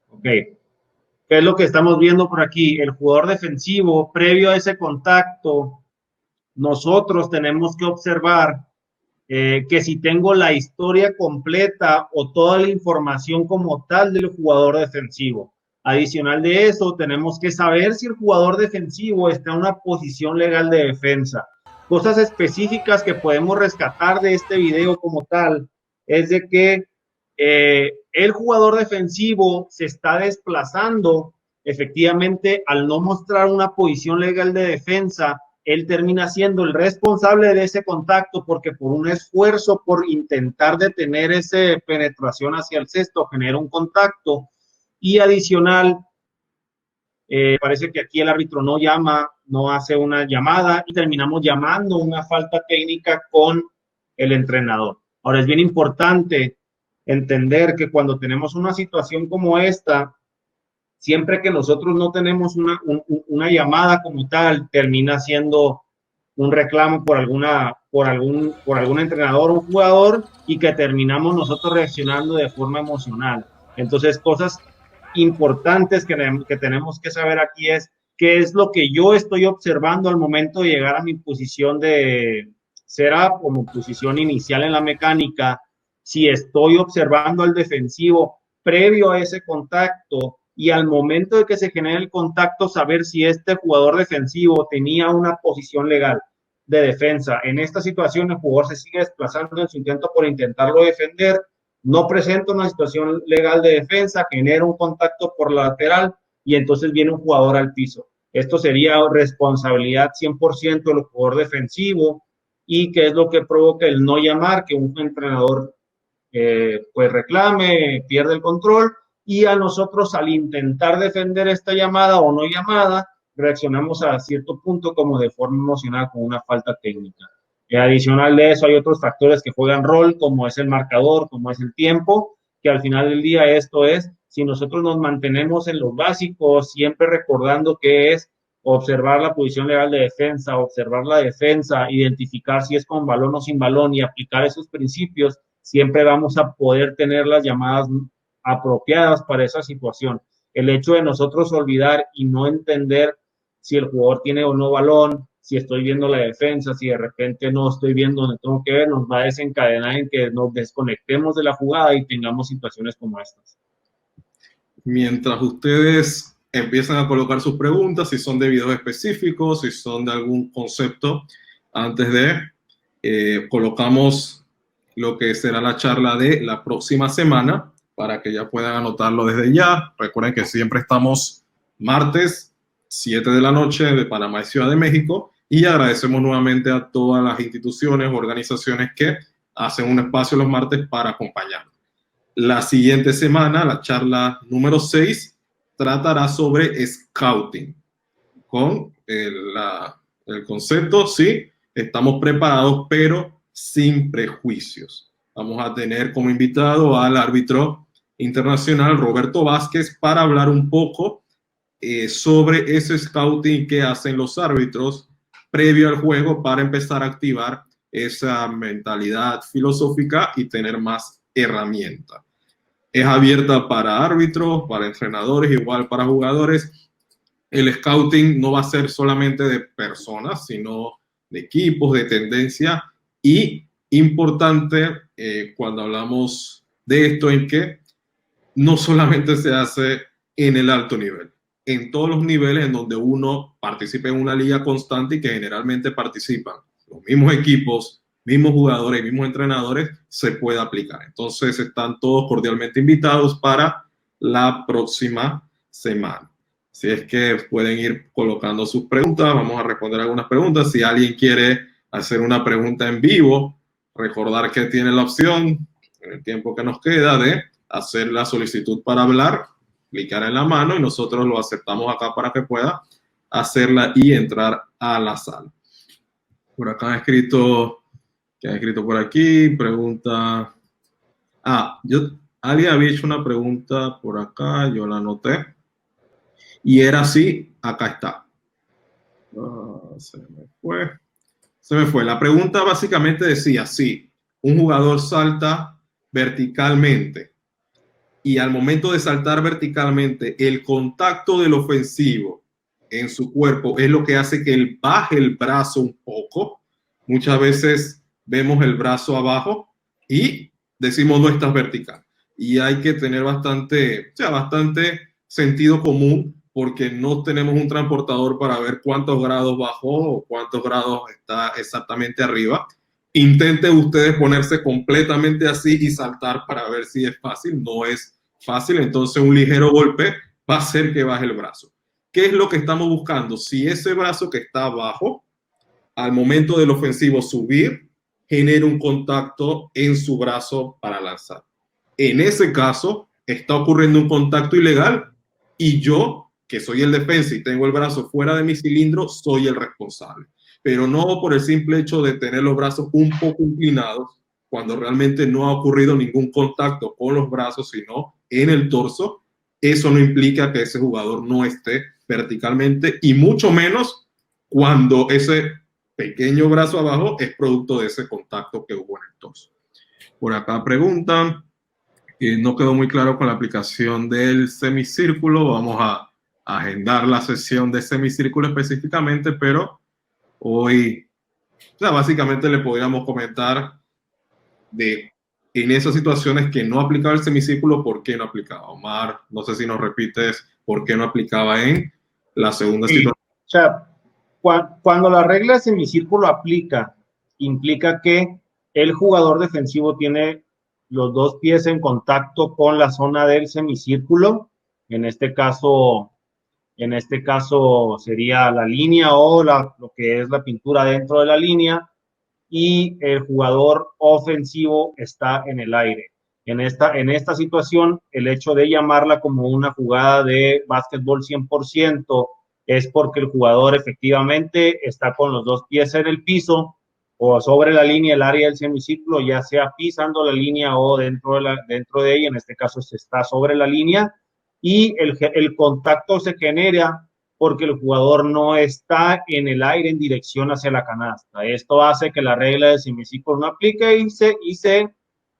Ok, ¿qué es lo que estamos viendo por aquí? El jugador defensivo, previo a ese contacto, nosotros tenemos que observar que si tengo la historia completa o toda la información como tal del jugador defensivo. Adicional de eso, tenemos que saber si el jugador defensivo está en una posición legal de defensa. Cosas específicas que podemos rescatar de este video como tal es de que el jugador defensivo se está desplazando, efectivamente, al no mostrar una posición legal de defensa, él termina siendo el responsable de ese contacto porque por un esfuerzo por intentar detener esa penetración hacia el cesto genera un contacto y adicional, parece que aquí el árbitro no hace una llamada y terminamos llamando una falta técnica con el entrenador. Ahora es bien importante entender que cuando tenemos una situación como esta, siempre que nosotros no tenemos una llamada como tal, termina siendo un reclamo por algún entrenador o jugador y que terminamos nosotros reaccionando de forma emocional. Entonces, cosas importantes que tenemos que saber aquí es qué es lo que yo estoy observando al momento de llegar a mi posición de setup como posición inicial en la mecánica, si estoy observando al defensivo previo a ese contacto y al momento de que se genere el contacto, saber si este jugador defensivo tenía una posición legal de defensa. En esta situación, el jugador se sigue desplazando en su intento por intentarlo defender, no presenta una situación legal de defensa, genera un contacto por la lateral y entonces viene un jugador al piso. Esto sería responsabilidad 100% del jugador defensivo y qué es lo que provoca el no llamar, que un entrenador pues reclame, pierde el control, y a nosotros al intentar defender esta llamada o no llamada, reaccionamos a cierto punto como de forma emocional con una falta técnica. Adicional de eso hay otros factores que juegan rol, como es el marcador, como es el tiempo, que al final del día esto es, si nosotros nos mantenemos en los básicos, siempre recordando que es observar la posición legal de defensa, observar la defensa, identificar si es con balón o sin balón y aplicar esos principios, siempre vamos a poder tener las llamadas apropiadas para esa situación. El hecho de nosotros olvidar y no entender si el jugador tiene o no balón, si estoy viendo la defensa, si de repente no estoy viendo donde tengo que ver, nos va a desencadenar en que nos desconectemos de la jugada y tengamos situaciones como estas. Mientras ustedes empiezan a colocar sus preguntas, si son de videos específicos, si son de algún concepto, antes de colocamos lo que será la charla de la próxima semana para que ya puedan anotarlo desde ya. Recuerden que siempre estamos martes, 7 de la noche de Panamá y Ciudad de México, y agradecemos nuevamente a todas las instituciones, organizaciones que hacen un espacio los martes para acompañarnos. La siguiente semana, la charla número 6, tratará sobre scouting, con el concepto, sí, estamos preparados, pero sin prejuicios. Vamos a tener como invitado al árbitro internacional Roberto Vázquez para hablar un poco sobre ese scouting que hacen los árbitros previo al juego para empezar a activar esa mentalidad filosófica y tener más herramientas. Es abierta para árbitros, para entrenadores, igual para jugadores. El scouting no va a ser solamente de personas, sino de equipos, de tendencia, y importante cuando hablamos de esto en que no solamente se hace en el alto nivel, en todos los niveles en donde uno participa en una liga constante y que generalmente participan los mismos equipos, mismos jugadores, mismos entrenadores, se puede aplicar. Entonces están todos cordialmente invitados para la próxima semana. Si es que pueden ir colocando sus preguntas, vamos a responder algunas preguntas. Si alguien quiere hacer una pregunta en vivo, recordar que tiene la opción, en el tiempo que nos queda, de hacer la solicitud para hablar, clicar en la mano y nosotros lo aceptamos acá para que pueda hacerla y entrar a la sala. Por acá han escrito, ¿qué han escrito por aquí? Pregunta. Alguien había hecho una pregunta por acá, yo la anoté. Y era así, acá está. Se me fue. La pregunta básicamente decía, sí, un jugador salta verticalmente y al momento de saltar verticalmente, el contacto del ofensivo en su cuerpo es lo que hace que él baje el brazo un poco. Muchas veces vemos el brazo abajo y decimos no estás vertical. Y hay que tener bastante sentido común, porque no tenemos un transportador para ver cuántos grados bajó o cuántos grados está exactamente arriba. Intenten ustedes ponerse completamente así y saltar para ver si es fácil. No es fácil, entonces un ligero golpe va a hacer que baje el brazo. ¿Qué es lo que estamos buscando? Si ese brazo que está abajo, al momento del ofensivo subir, genera un contacto en su brazo para lanzar. En ese caso, está ocurriendo un contacto ilegal y yo, que soy el defensa y tengo el brazo fuera de mi cilindro, soy el responsable. Pero no por el simple hecho de tener los brazos un poco inclinados, cuando realmente no ha ocurrido ningún contacto con los brazos, sino en el torso. Eso no implica que ese jugador no esté verticalmente, y mucho menos cuando ese pequeño brazo abajo es producto de ese contacto que hubo en el torso. Por acá preguntan, no quedó muy claro con la aplicación del semicírculo. Vamos a agendar la sesión de semicírculo específicamente, pero hoy, básicamente le podríamos comentar en esas situaciones que no aplicaba el semicírculo, ¿por qué no aplicaba? Omar, no sé si nos repites por qué no aplicaba en la segunda situación. O sea, cuando la regla de semicírculo aplica, implica que el jugador defensivo tiene los dos pies en contacto con la zona del semicírculo. En este caso sería la línea o lo que es la pintura dentro de la línea. y el jugador ofensivo está en el aire. En esta situación, el hecho de llamarla como una jugada de básquetbol 100% es porque el jugador efectivamente está con los dos pies en el piso o sobre la línea del área del semicírculo, ya sea pisando la línea o dentro de ella, en este caso se está sobre la línea, y el contacto se genera porque el jugador no está en el aire en dirección hacia la canasta. Esto hace que la regla del semicírculo no aplique y se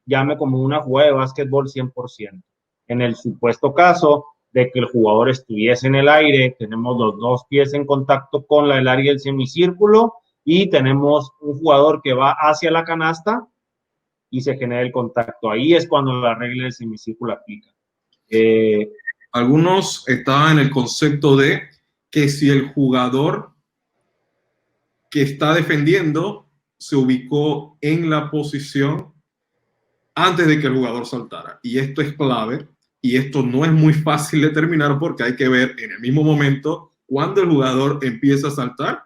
llame como una jugada de básquetbol 100%. En el supuesto caso de que el jugador estuviese en el aire, tenemos los dos pies en contacto con el área del semicírculo y tenemos un jugador que va hacia la canasta y se genera el contacto. Ahí es cuando la regla del semicírculo aplica. Algunos estaban en el concepto de que si el jugador que está defendiendo se ubicó en la posición antes de que el jugador saltara. Y esto es clave, y esto no es muy fácil de determinar porque hay que ver en el mismo momento cuando el jugador empieza a saltar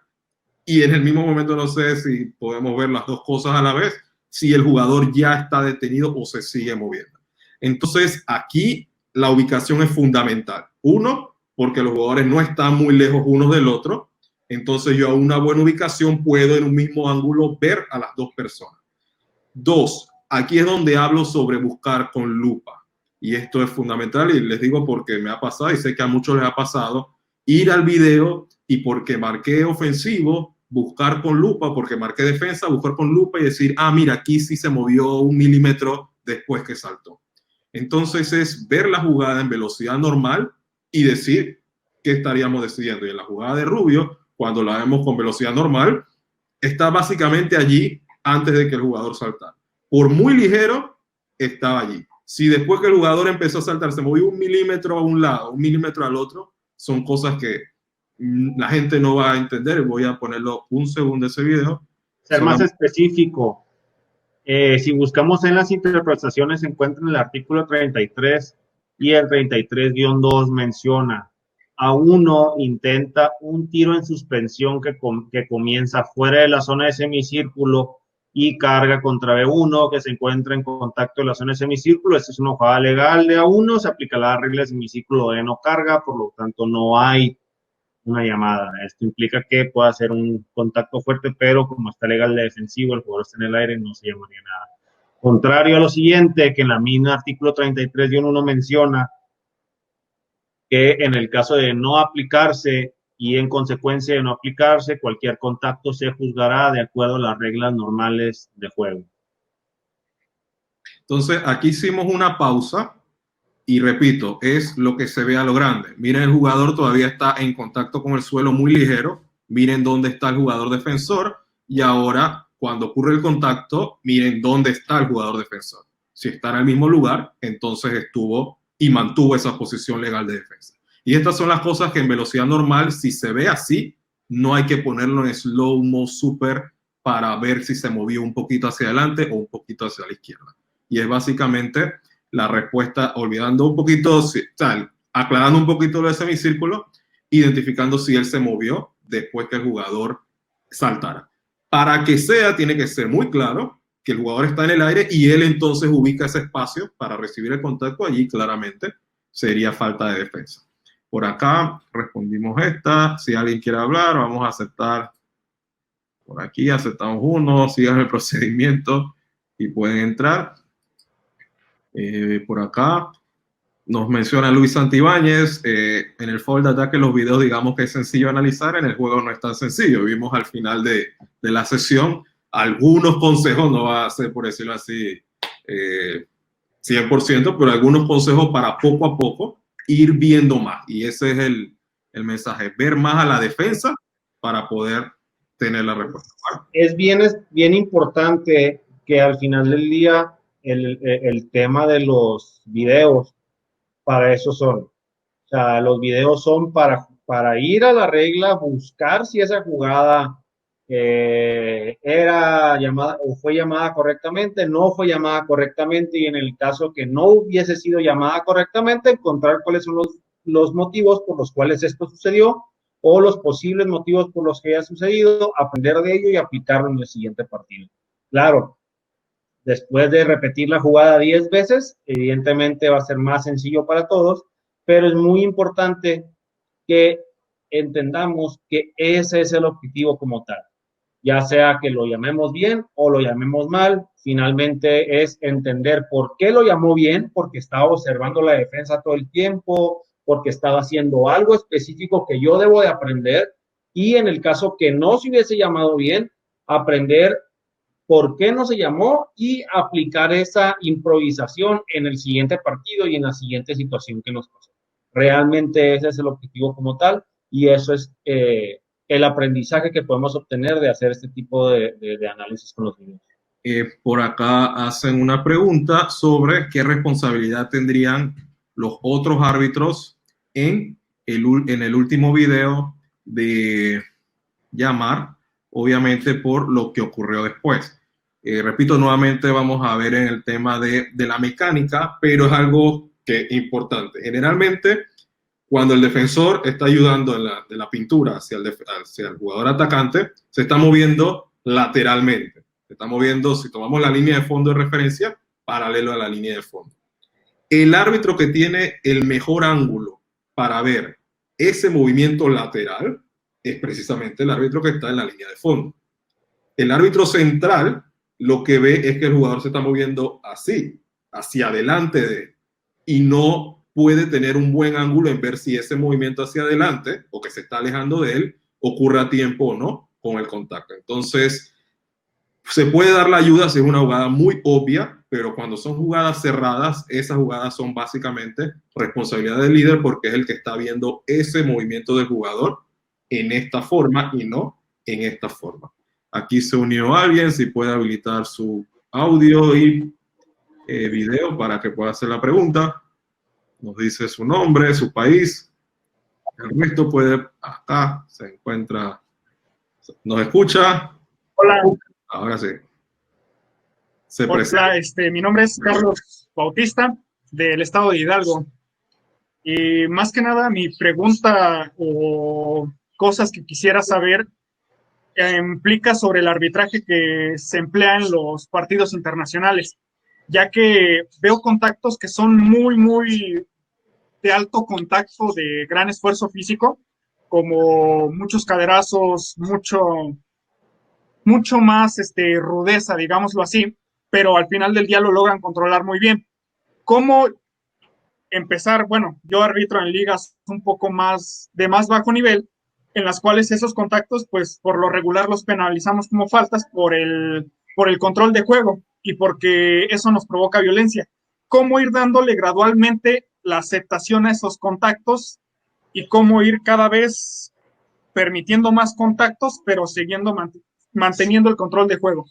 y en el mismo momento, no sé si podemos ver las dos cosas a la vez, si el jugador ya está detenido o se sigue moviendo. Entonces, aquí la ubicación es fundamental. Uno, porque los jugadores no están muy lejos unos del otro, entonces yo a una buena ubicación puedo en un mismo ángulo ver a las dos personas. Dos, aquí es donde hablo sobre buscar con lupa. Y esto es fundamental y les digo porque me ha pasado y sé que a muchos les ha pasado ir al video y porque marqué ofensivo, buscar con lupa, porque marqué defensa, buscar con lupa y decir, ah, mira, aquí sí se movió 1 milímetro después que saltó. Entonces es ver la jugada en velocidad normal y decir qué estaríamos decidiendo. Y en la jugada de Rubio, cuando la vemos con velocidad normal, está básicamente allí antes de que el jugador saltara. Por muy ligero, estaba allí. Si después que el jugador empezó a saltar se movió 1 milímetro a un lado, 1 milímetro al otro, son cosas que la gente no va a entender. Voy a ponerlo un segundo ese video. Ser más específico. Si buscamos en las interpretaciones, se encuentra en el artículo 33 y el 33-2 menciona: a uno intenta un tiro en suspensión que comienza fuera de la zona de semicírculo y carga contra B1 que se encuentra en contacto de la zona de semicírculo. Esta es una jugada legal de A1, se aplica la regla de semicírculo de no carga, por lo tanto no hay una llamada. Esto implica que pueda hacer un contacto fuerte, pero como está legal de defensivo, el jugador está en el aire, no se llamaría nada. Contrario a lo siguiente, que en la misma artículo 33-1 menciona que en el caso de no aplicarse y en consecuencia de no aplicarse, cualquier contacto se juzgará de acuerdo a las reglas normales de juego. Entonces, aquí hicimos una pausa y repito, es lo que se ve a lo grande. Miren, el jugador todavía está en contacto con el suelo muy ligero. Miren dónde está el jugador defensor y ahora, cuando ocurre el contacto, miren dónde está el jugador defensor. Si está en el mismo lugar, entonces estuvo y mantuvo esa posición legal de defensa. Y estas son las cosas que en velocidad normal, si se ve así, no hay que ponerlo en slow-mo super para ver si se movió un poquito hacia adelante o un poquito hacia la izquierda. Y es básicamente la respuesta, olvidando un poquito, o sea, aclarando un poquito lo de semicírculo, identificando si él se movió después que el jugador saltara. Para que sea, tiene que ser muy claro que el jugador está en el aire y él entonces ubica ese espacio para recibir el contacto. Allí claramente sería falta de defensa. Por acá respondimos esta. Si alguien quiere hablar, vamos a aceptar. Por aquí aceptamos uno, sigan el procedimiento y pueden entrar. Por acá nos menciona Luis Santibáñez, en el fold de ataque los videos digamos que es sencillo analizar, en el juego no es tan sencillo. Vimos al final de la sesión algunos consejos, no va a ser por decirlo así 100%, pero algunos consejos para poco a poco ir viendo más, y ese es el mensaje, ver más a la defensa para poder tener la respuesta. Es bien importante que al final del día el tema de los videos, para eso son. O sea, los videos son para ir a la regla, buscar si esa jugada era llamada o fue llamada correctamente, no fue llamada correctamente, y en el caso que no hubiese sido llamada correctamente, encontrar cuáles son los motivos por los cuales esto sucedió o los posibles motivos por los que haya sucedido, aprender de ello y aplicarlo en el siguiente partido. Claro, después de repetir la jugada 10 veces, evidentemente va a ser más sencillo para todos, pero es muy importante que entendamos que ese es el objetivo como tal. Ya sea que lo llamemos bien o lo llamemos mal, finalmente es entender por qué lo llamó bien, porque estaba observando la defensa todo el tiempo, porque estaba haciendo algo específico que yo debo de aprender, y en el caso que no se hubiese llamado bien, aprender por qué no se llamó y aplicar esa improvisación en el siguiente partido y en la siguiente situación que nos pasó. Realmente ese es el objetivo como tal, y eso es el aprendizaje que podemos obtener de hacer este tipo de análisis con los videos. Por acá hacen una pregunta sobre qué responsabilidad tendrían los otros árbitros en el último video de llamar, obviamente por lo que ocurrió después. Repito, nuevamente vamos a ver en el tema de la mecánica, pero es algo que es importante. Generalmente, cuando el defensor está ayudando de la pintura hacia el jugador atacante, se está moviendo lateralmente. Se está moviendo, si tomamos la línea de fondo de referencia, paralelo a la línea de fondo. El árbitro que tiene el mejor ángulo para ver ese movimiento lateral es precisamente el árbitro que está en la línea de fondo. El árbitro central lo que ve es que el jugador se está moviendo así, hacia adelante de él, y no puede tener un buen ángulo en ver si ese movimiento hacia adelante o que se está alejando de él ocurre a tiempo o no con el contacto. Entonces, se puede dar la ayuda si es una jugada muy obvia, pero cuando son jugadas cerradas, esas jugadas son básicamente responsabilidad del líder porque es el que está viendo ese movimiento del jugador en esta forma y no en esta forma. Aquí se unió alguien, si puede habilitar su audio y video para que pueda hacer la pregunta. Nos dice su nombre, su país. El resto puede, acá se encuentra, nos escucha. Hola. Ahora sí. Hola, mi nombre es Carlos Bautista, del estado de Hidalgo. Y más que nada, mi pregunta o cosas que quisiera saber implica sobre el arbitraje que se emplea en los partidos internacionales, ya que veo contactos que son muy de alto contacto, de gran esfuerzo físico, como muchos caderazos, mucho más rudeza, digámoslo así, pero al final del día lo logran controlar muy bien. ¿Cómo empezar? Bueno, yo arbitro en ligas un poco más de más bajo nivel, en las cuales esos contactos, pues por lo regular los penalizamos como faltas por el control de juego y porque eso nos provoca violencia. ¿Cómo ir dándole gradualmente la aceptación a esos contactos y cómo ir cada vez permitiendo más contactos, pero manteniendo el control de juego?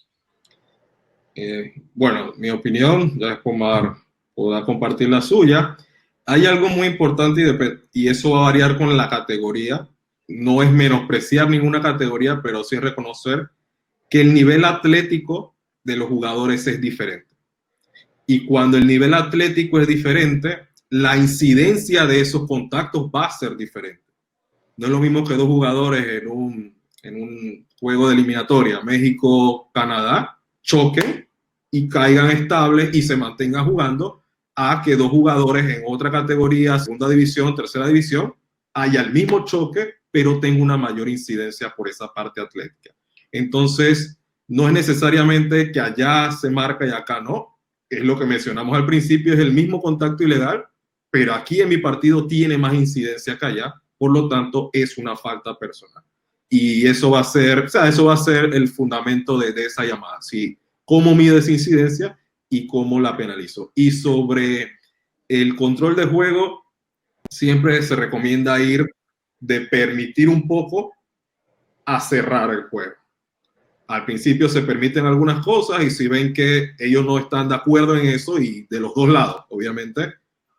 Bueno, mi opinión, ya después Mar podrá compartir la suya. Hay algo muy importante y eso va a variar con la categoría. No es menospreciar ninguna categoría, pero sí reconocer que el nivel atlético de los jugadores es diferente. Y cuando el nivel atlético es diferente, la incidencia de esos contactos va a ser diferente. No es lo mismo que dos jugadores en un juego de eliminatoria, México-Canadá, choquen y caigan estables y se mantengan jugando, a que dos jugadores en otra categoría, segunda división, tercera división, haya el mismo choque, pero tenga una mayor incidencia por esa parte atlética. Entonces, no es necesariamente que allá se marca y acá no. Es lo que mencionamos al principio, es el mismo contacto ilegal, pero aquí en mi partido tiene más incidencia que allá, por lo tanto, es una falta personal. Y eso va a ser, el fundamento de esa llamada. ¿Sí? Cómo mido esa incidencia y cómo la penalizo. Y sobre el control de juego, siempre se recomienda ir de permitir un poco a cerrar el juego. Al principio se permiten algunas cosas y si ven que ellos no están de acuerdo en eso, y de los dos lados, obviamente,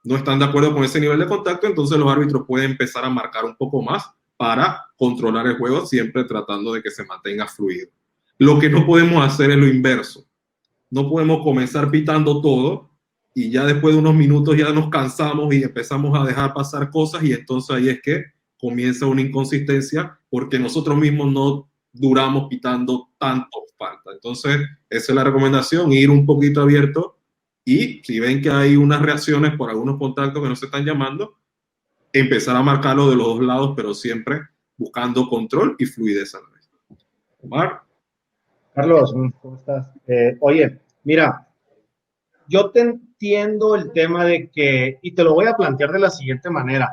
no están de acuerdo con ese nivel de contacto, entonces los árbitros pueden empezar a marcar un poco más para controlar el juego, siempre tratando de que se mantenga fluido. Lo que no podemos hacer es lo inverso. No podemos comenzar pitando todo y ya después de unos minutos ya nos cansamos y empezamos a dejar pasar cosas y entonces ahí es que comienza una inconsistencia porque nosotros mismos no duramos pitando tanto falta. Entonces, esa es la recomendación, ir un poquito abierto y si ven que hay unas reacciones por algunos contactos que no se están llamando, empezar a marcarlo de los dos lados, pero siempre buscando control y fluidez a la vez. Omar. Carlos, ¿cómo estás? Oye, mira, yo te entiendo el tema de que, y te lo voy a plantear de la siguiente manera.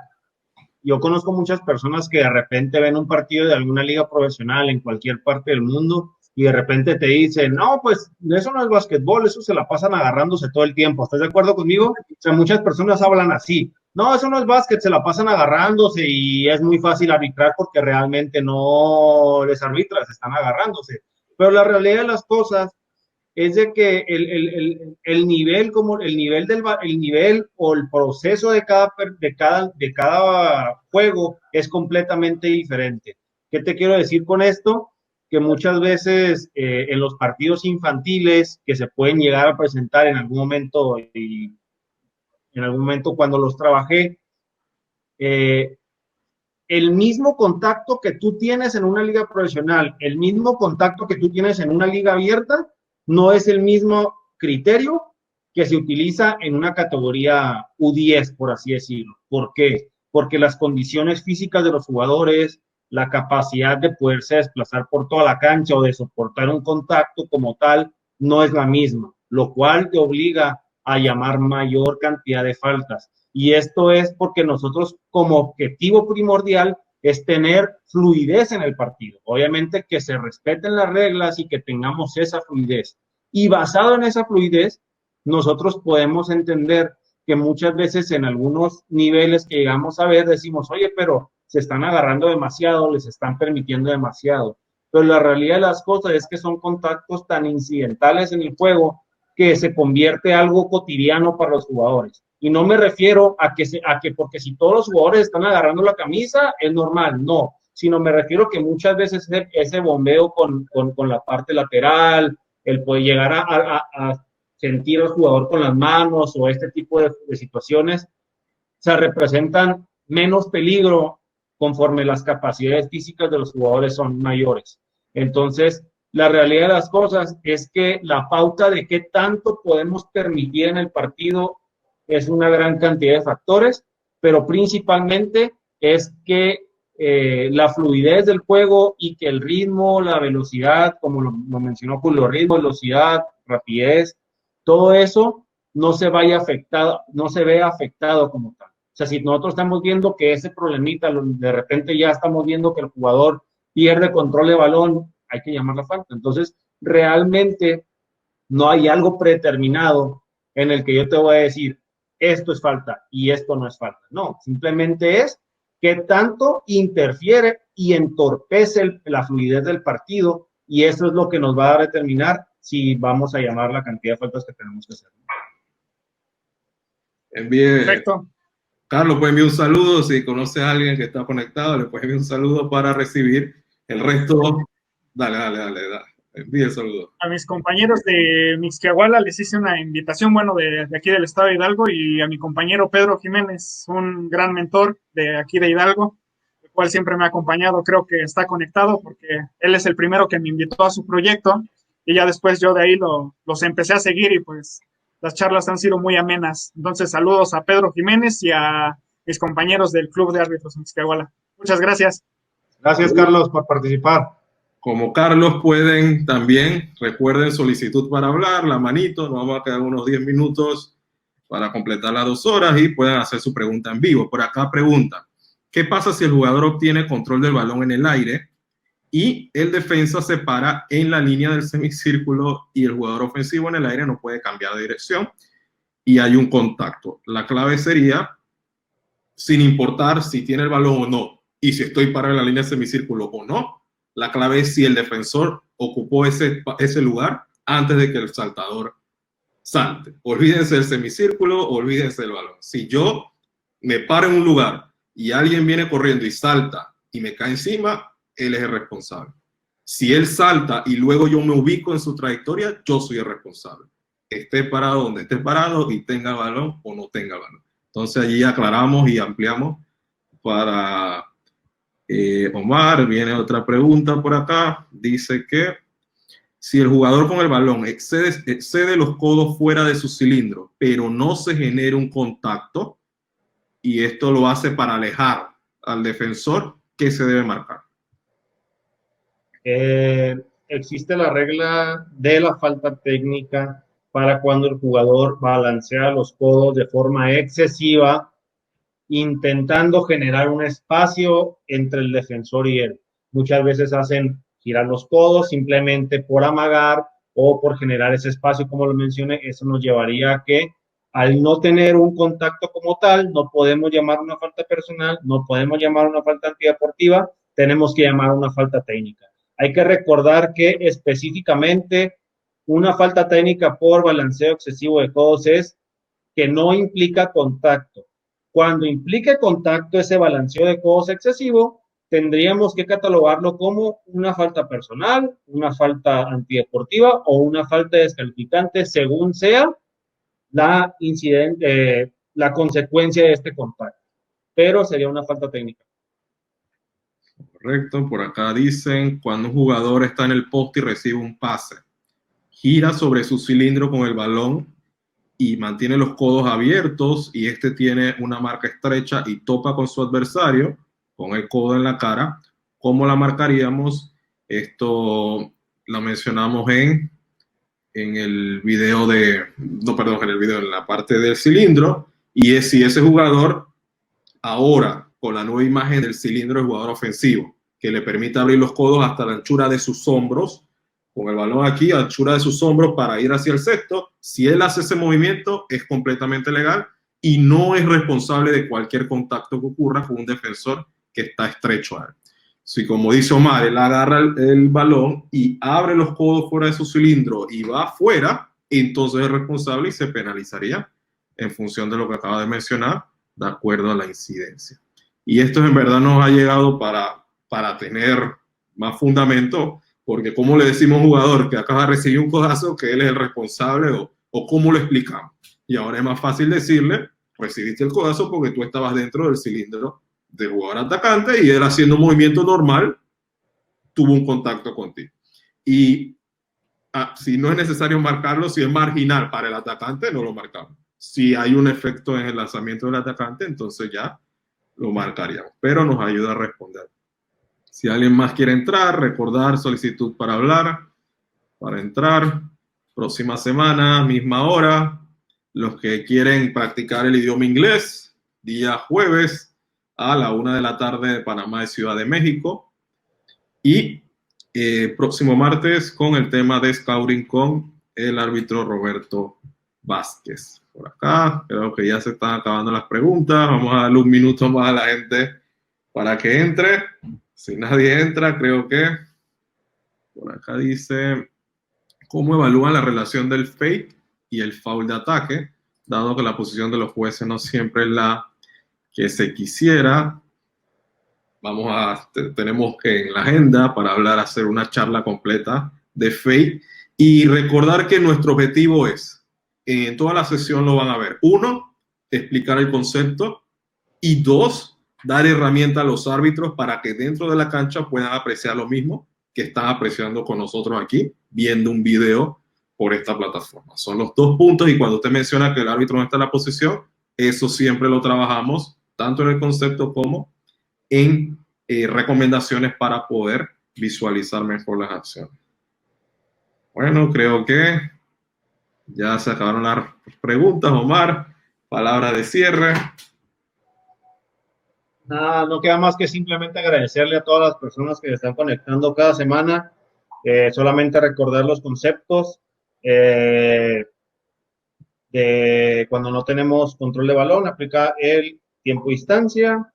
Yo conozco muchas personas que de repente ven un partido de alguna liga profesional en cualquier parte del mundo y de repente te dicen, no, pues eso no es básquetbol, eso se la pasan agarrándose todo el tiempo. ¿Estás de acuerdo conmigo? O sea, muchas personas hablan así. No, eso no es básquet, se la pasan agarrándose y es muy fácil arbitrar porque realmente no les arbitras, están agarrándose. Pero la realidad de las cosas es de que el nivel o el proceso de cada juego es completamente diferente. ¿Qué te quiero decir con esto? Que muchas veces en los partidos infantiles que se pueden llegar a presentar en algún momento y en algún momento cuando los trabajé, el mismo contacto que tú tienes en una liga profesional, el mismo contacto que tú tienes en una liga abierta, no es el mismo criterio que se utiliza en una categoría U10, por así decirlo. ¿Por qué? Porque las condiciones físicas de los jugadores, la capacidad de poderse desplazar por toda la cancha o de soportar un contacto como tal, no es la misma, lo cual te obliga a llamar mayor cantidad de faltas. Y esto es porque nosotros como objetivo primordial es tener fluidez en el partido. Obviamente que se respeten las reglas y que tengamos esa fluidez. Y basado en esa fluidez, nosotros podemos entender que muchas veces en algunos niveles que llegamos a ver decimos, oye, pero se están agarrando demasiado, les están permitiendo demasiado. Pero la realidad de las cosas es que son contactos tan incidentales en el juego que se convierte en algo cotidiano para los jugadores. Y no me refiero a que porque si todos los jugadores están agarrando la camisa, es normal, no. Sino me refiero que muchas veces ese bombeo con la parte lateral, el poder llegar a sentir al jugador con las manos o este tipo de situaciones, se representan menos peligro conforme las capacidades físicas de los jugadores son mayores. Entonces, la realidad de las cosas es que la pauta de qué tanto podemos permitir en el partido es una gran cantidad de factores, pero principalmente es que la fluidez del juego y que el ritmo, la velocidad, como lo mencionó Julio, ritmo, velocidad, rapidez, todo eso no se vaya afectado, no se ve afectado como tal. O sea, si nosotros estamos viendo que ese problemita, de repente ya estamos viendo que el jugador pierde control de balón, hay que llamar la falta. Entonces, realmente no hay algo predeterminado en el que yo te voy a decir, esto es falta y esto no es falta. No, simplemente es que tanto interfiere y entorpece la fluidez del partido y eso es lo que nos va a determinar si vamos a llamar la cantidad de faltas que tenemos que hacer. Perfecto. Carlos, puede enviar un saludo. Si conoce a alguien que está conectado, le puede enviar un saludo para recibir el resto. Dale. Envíe el saludo. A mis compañeros de Mixquiahuala les hice una invitación, bueno, de aquí del estado de Hidalgo, y a mi compañero Pedro Jiménez, un gran mentor de aquí de Hidalgo, el cual siempre me ha acompañado, creo que está conectado porque él es el primero que me invitó a su proyecto y ya después yo de ahí los empecé a seguir y pues las charlas han sido muy amenas. Entonces, saludos a Pedro Jiménez y a mis compañeros del Club de Árbitros Mixquiahuala. Muchas gracias. Gracias, Carlos, por participar. Como Carlos pueden también, recuerden solicitud para hablar, la manito, nos vamos a quedar unos 10 minutos para completar las 2 horas y pueden hacer su pregunta en vivo. Por acá pregunta, ¿qué pasa si el jugador obtiene control del balón en el aire y el defensa se para en la línea del semicírculo y el jugador ofensivo en el aire no puede cambiar de dirección y hay un contacto? La clave sería, sin importar si tiene el balón o no y si estoy parado en la línea del semicírculo o no, la clave es si el defensor ocupó ese lugar antes de que el saltador salte. Olvídense del semicírculo, olvídense del balón. Si yo me paro en un lugar y alguien viene corriendo y salta y me cae encima, él es el responsable. Si él salta y luego yo me ubico en su trayectoria, yo soy el responsable. Esté parado donde esté parado y tenga el balón o no tenga el balón. Entonces allí aclaramos y ampliamos para Omar, viene otra pregunta por acá. Dice que si el jugador con el balón excede los codos fuera de su cilindro, pero no se genera un contacto, y esto lo hace para alejar al defensor, ¿qué se debe marcar? Existe la regla de la falta técnica para cuando el jugador balancea los codos de forma excesiva, intentando generar un espacio entre el defensor y él. Muchas veces hacen girar los codos simplemente por amagar o por generar ese espacio, como lo mencioné. Eso nos llevaría a que, al no tener un contacto como tal, no podemos llamar una falta personal, no podemos llamar una falta antideportiva, tenemos que llamar una falta técnica. Hay que recordar que específicamente una falta técnica por balanceo excesivo de codos es que no implica contacto. Cuando implique contacto ese balanceo de codos excesivo, tendríamos que catalogarlo como una falta personal, una falta antideportiva o una falta descalificante, según sea la consecuencia de este contacto. Pero sería una falta técnica. Correcto, por acá dicen, cuando un jugador está en el poste y recibe un pase, gira sobre su cilindro con el balón y mantiene los codos abiertos, y este tiene una marca estrecha y topa con su adversario con el codo en la cara, ¿cómo la marcaríamos? Esto lo mencionamos en el video en la parte del cilindro, y es si ese jugador ahora, con la nueva imagen del cilindro de jugador ofensivo, que le permite abrir los codos hasta la anchura de sus hombros, con el balón aquí, a la anchura de sus hombros para ir hacia el cesto. Si él hace ese movimiento, es completamente legal y no es responsable de cualquier contacto que ocurra con un defensor que está estrecho a él. Si, como dice Omar, él agarra el balón y abre los codos fuera de su cilindro y va afuera, entonces es responsable y se penalizaría en función de lo que acaba de mencionar, de acuerdo a la incidencia. Y esto en verdad nos ha llegado para tener más fundamento, porque ¿cómo le decimos a un jugador que acaba de recibir un codazo que él es el responsable, o cómo lo explicamos? Y ahora es más fácil decirle, recibiste el codazo porque tú estabas dentro del cilindro del jugador atacante y él, haciendo un movimiento normal, tuvo un contacto contigo. Y si no es necesario marcarlo, si es marginal para el atacante, no lo marcamos. Si hay un efecto en el lanzamiento del atacante, entonces ya lo marcaríamos, pero nos ayuda a responder. Si alguien más quiere entrar, recordar solicitud para hablar, para entrar, próxima semana, misma hora. Los que quieren practicar el idioma inglés, día jueves a la 1 de la tarde de Panamá, de Ciudad de México. Y próximo martes con el tema de scouting con el árbitro Roberto Vázquez. Por acá, creo que ya se están acabando las preguntas. Vamos a darle un minuto más a la gente para que entre. Si nadie entra, creo que por acá dice, ¿cómo evalúan la relación del fake y el foul de ataque? Dado que la posición de los jueces no siempre es la que se quisiera. Tenemos que en la agenda para hacer una charla completa de fake, y recordar que nuestro objetivo es, en toda la sesión lo van a ver, 1, explicar el concepto, y 2, dar herramientas a los árbitros para que dentro de la cancha puedan apreciar lo mismo que están apreciando con nosotros aquí, viendo un video por esta plataforma. Son los 2 puntos, y cuando usted menciona que el árbitro no está en la posición, eso siempre lo trabajamos, tanto en el concepto como en recomendaciones para poder visualizar mejor las acciones. Bueno, creo que ya se acabaron las preguntas. Omar, palabra de cierre. Nada, no queda más que simplemente agradecerle a todas las personas que se están conectando cada semana. Solamente recordar los conceptos de cuando no tenemos control de balón, aplica el tiempo-distancia.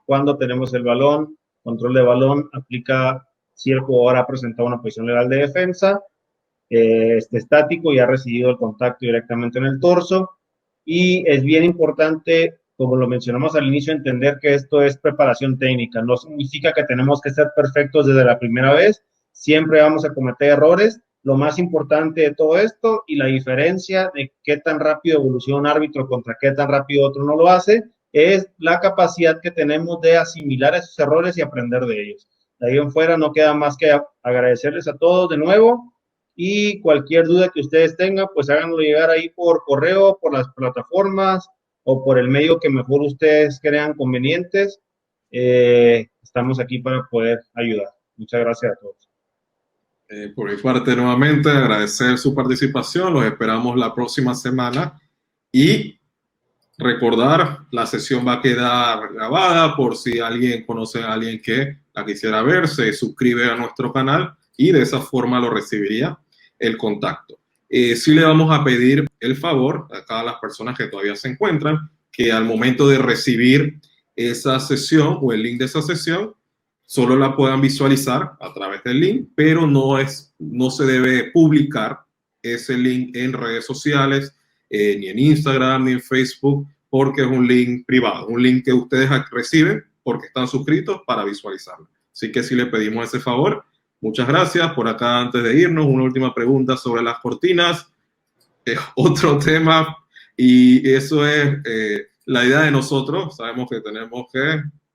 Cuando tenemos el balón, control de balón, aplica si el jugador ha presentado una posición legal de defensa, esté estático y ha recibido el contacto directamente en el torso. Y es bien importante, como lo mencionamos al inicio, entender que esto es preparación técnica. No significa que tenemos que ser perfectos desde la primera vez. Siempre vamos a cometer errores. Lo más importante de todo esto y la diferencia de qué tan rápido evoluciona un árbitro contra qué tan rápido otro no lo hace, es la capacidad que tenemos de asimilar esos errores y aprender de ellos. De ahí en fuera no queda más que agradecerles a todos de nuevo, y cualquier duda que ustedes tengan, pues háganlo llegar ahí por correo, por las plataformas o por el medio que mejor ustedes crean convenientes. Estamos aquí para poder ayudar. Muchas gracias a todos. Por mi parte, nuevamente, agradecer su participación. Los esperamos la próxima semana. Y recordar, la sesión va a quedar grabada por si alguien conoce a alguien que la quisiera ver, se suscribe a nuestro canal y de esa forma lo recibiría el contacto. Sí le vamos a pedir el favor a cada las personas que todavía se encuentran que al momento de recibir esa sesión o el link de esa sesión, solo la puedan visualizar a través del link, pero no se debe publicar ese link en redes sociales, ni en Instagram, ni en Facebook, porque es un link privado, un link que ustedes reciben porque están suscritos para visualizarlo. Así que sí le pedimos ese favor. Muchas gracias. Por acá, antes de irnos, una última pregunta sobre las cortinas. Otro tema, y eso es la idea de nosotros. Sabemos que tenemos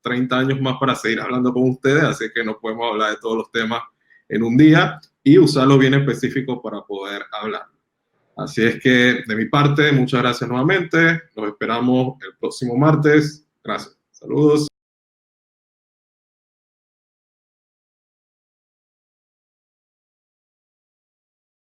30 años más para seguir hablando con ustedes, así que no podemos hablar de todos los temas en un día y usarlo bien específico para poder hablar. Así es que, de mi parte, muchas gracias nuevamente. Nos esperamos el próximo martes. Gracias. Saludos.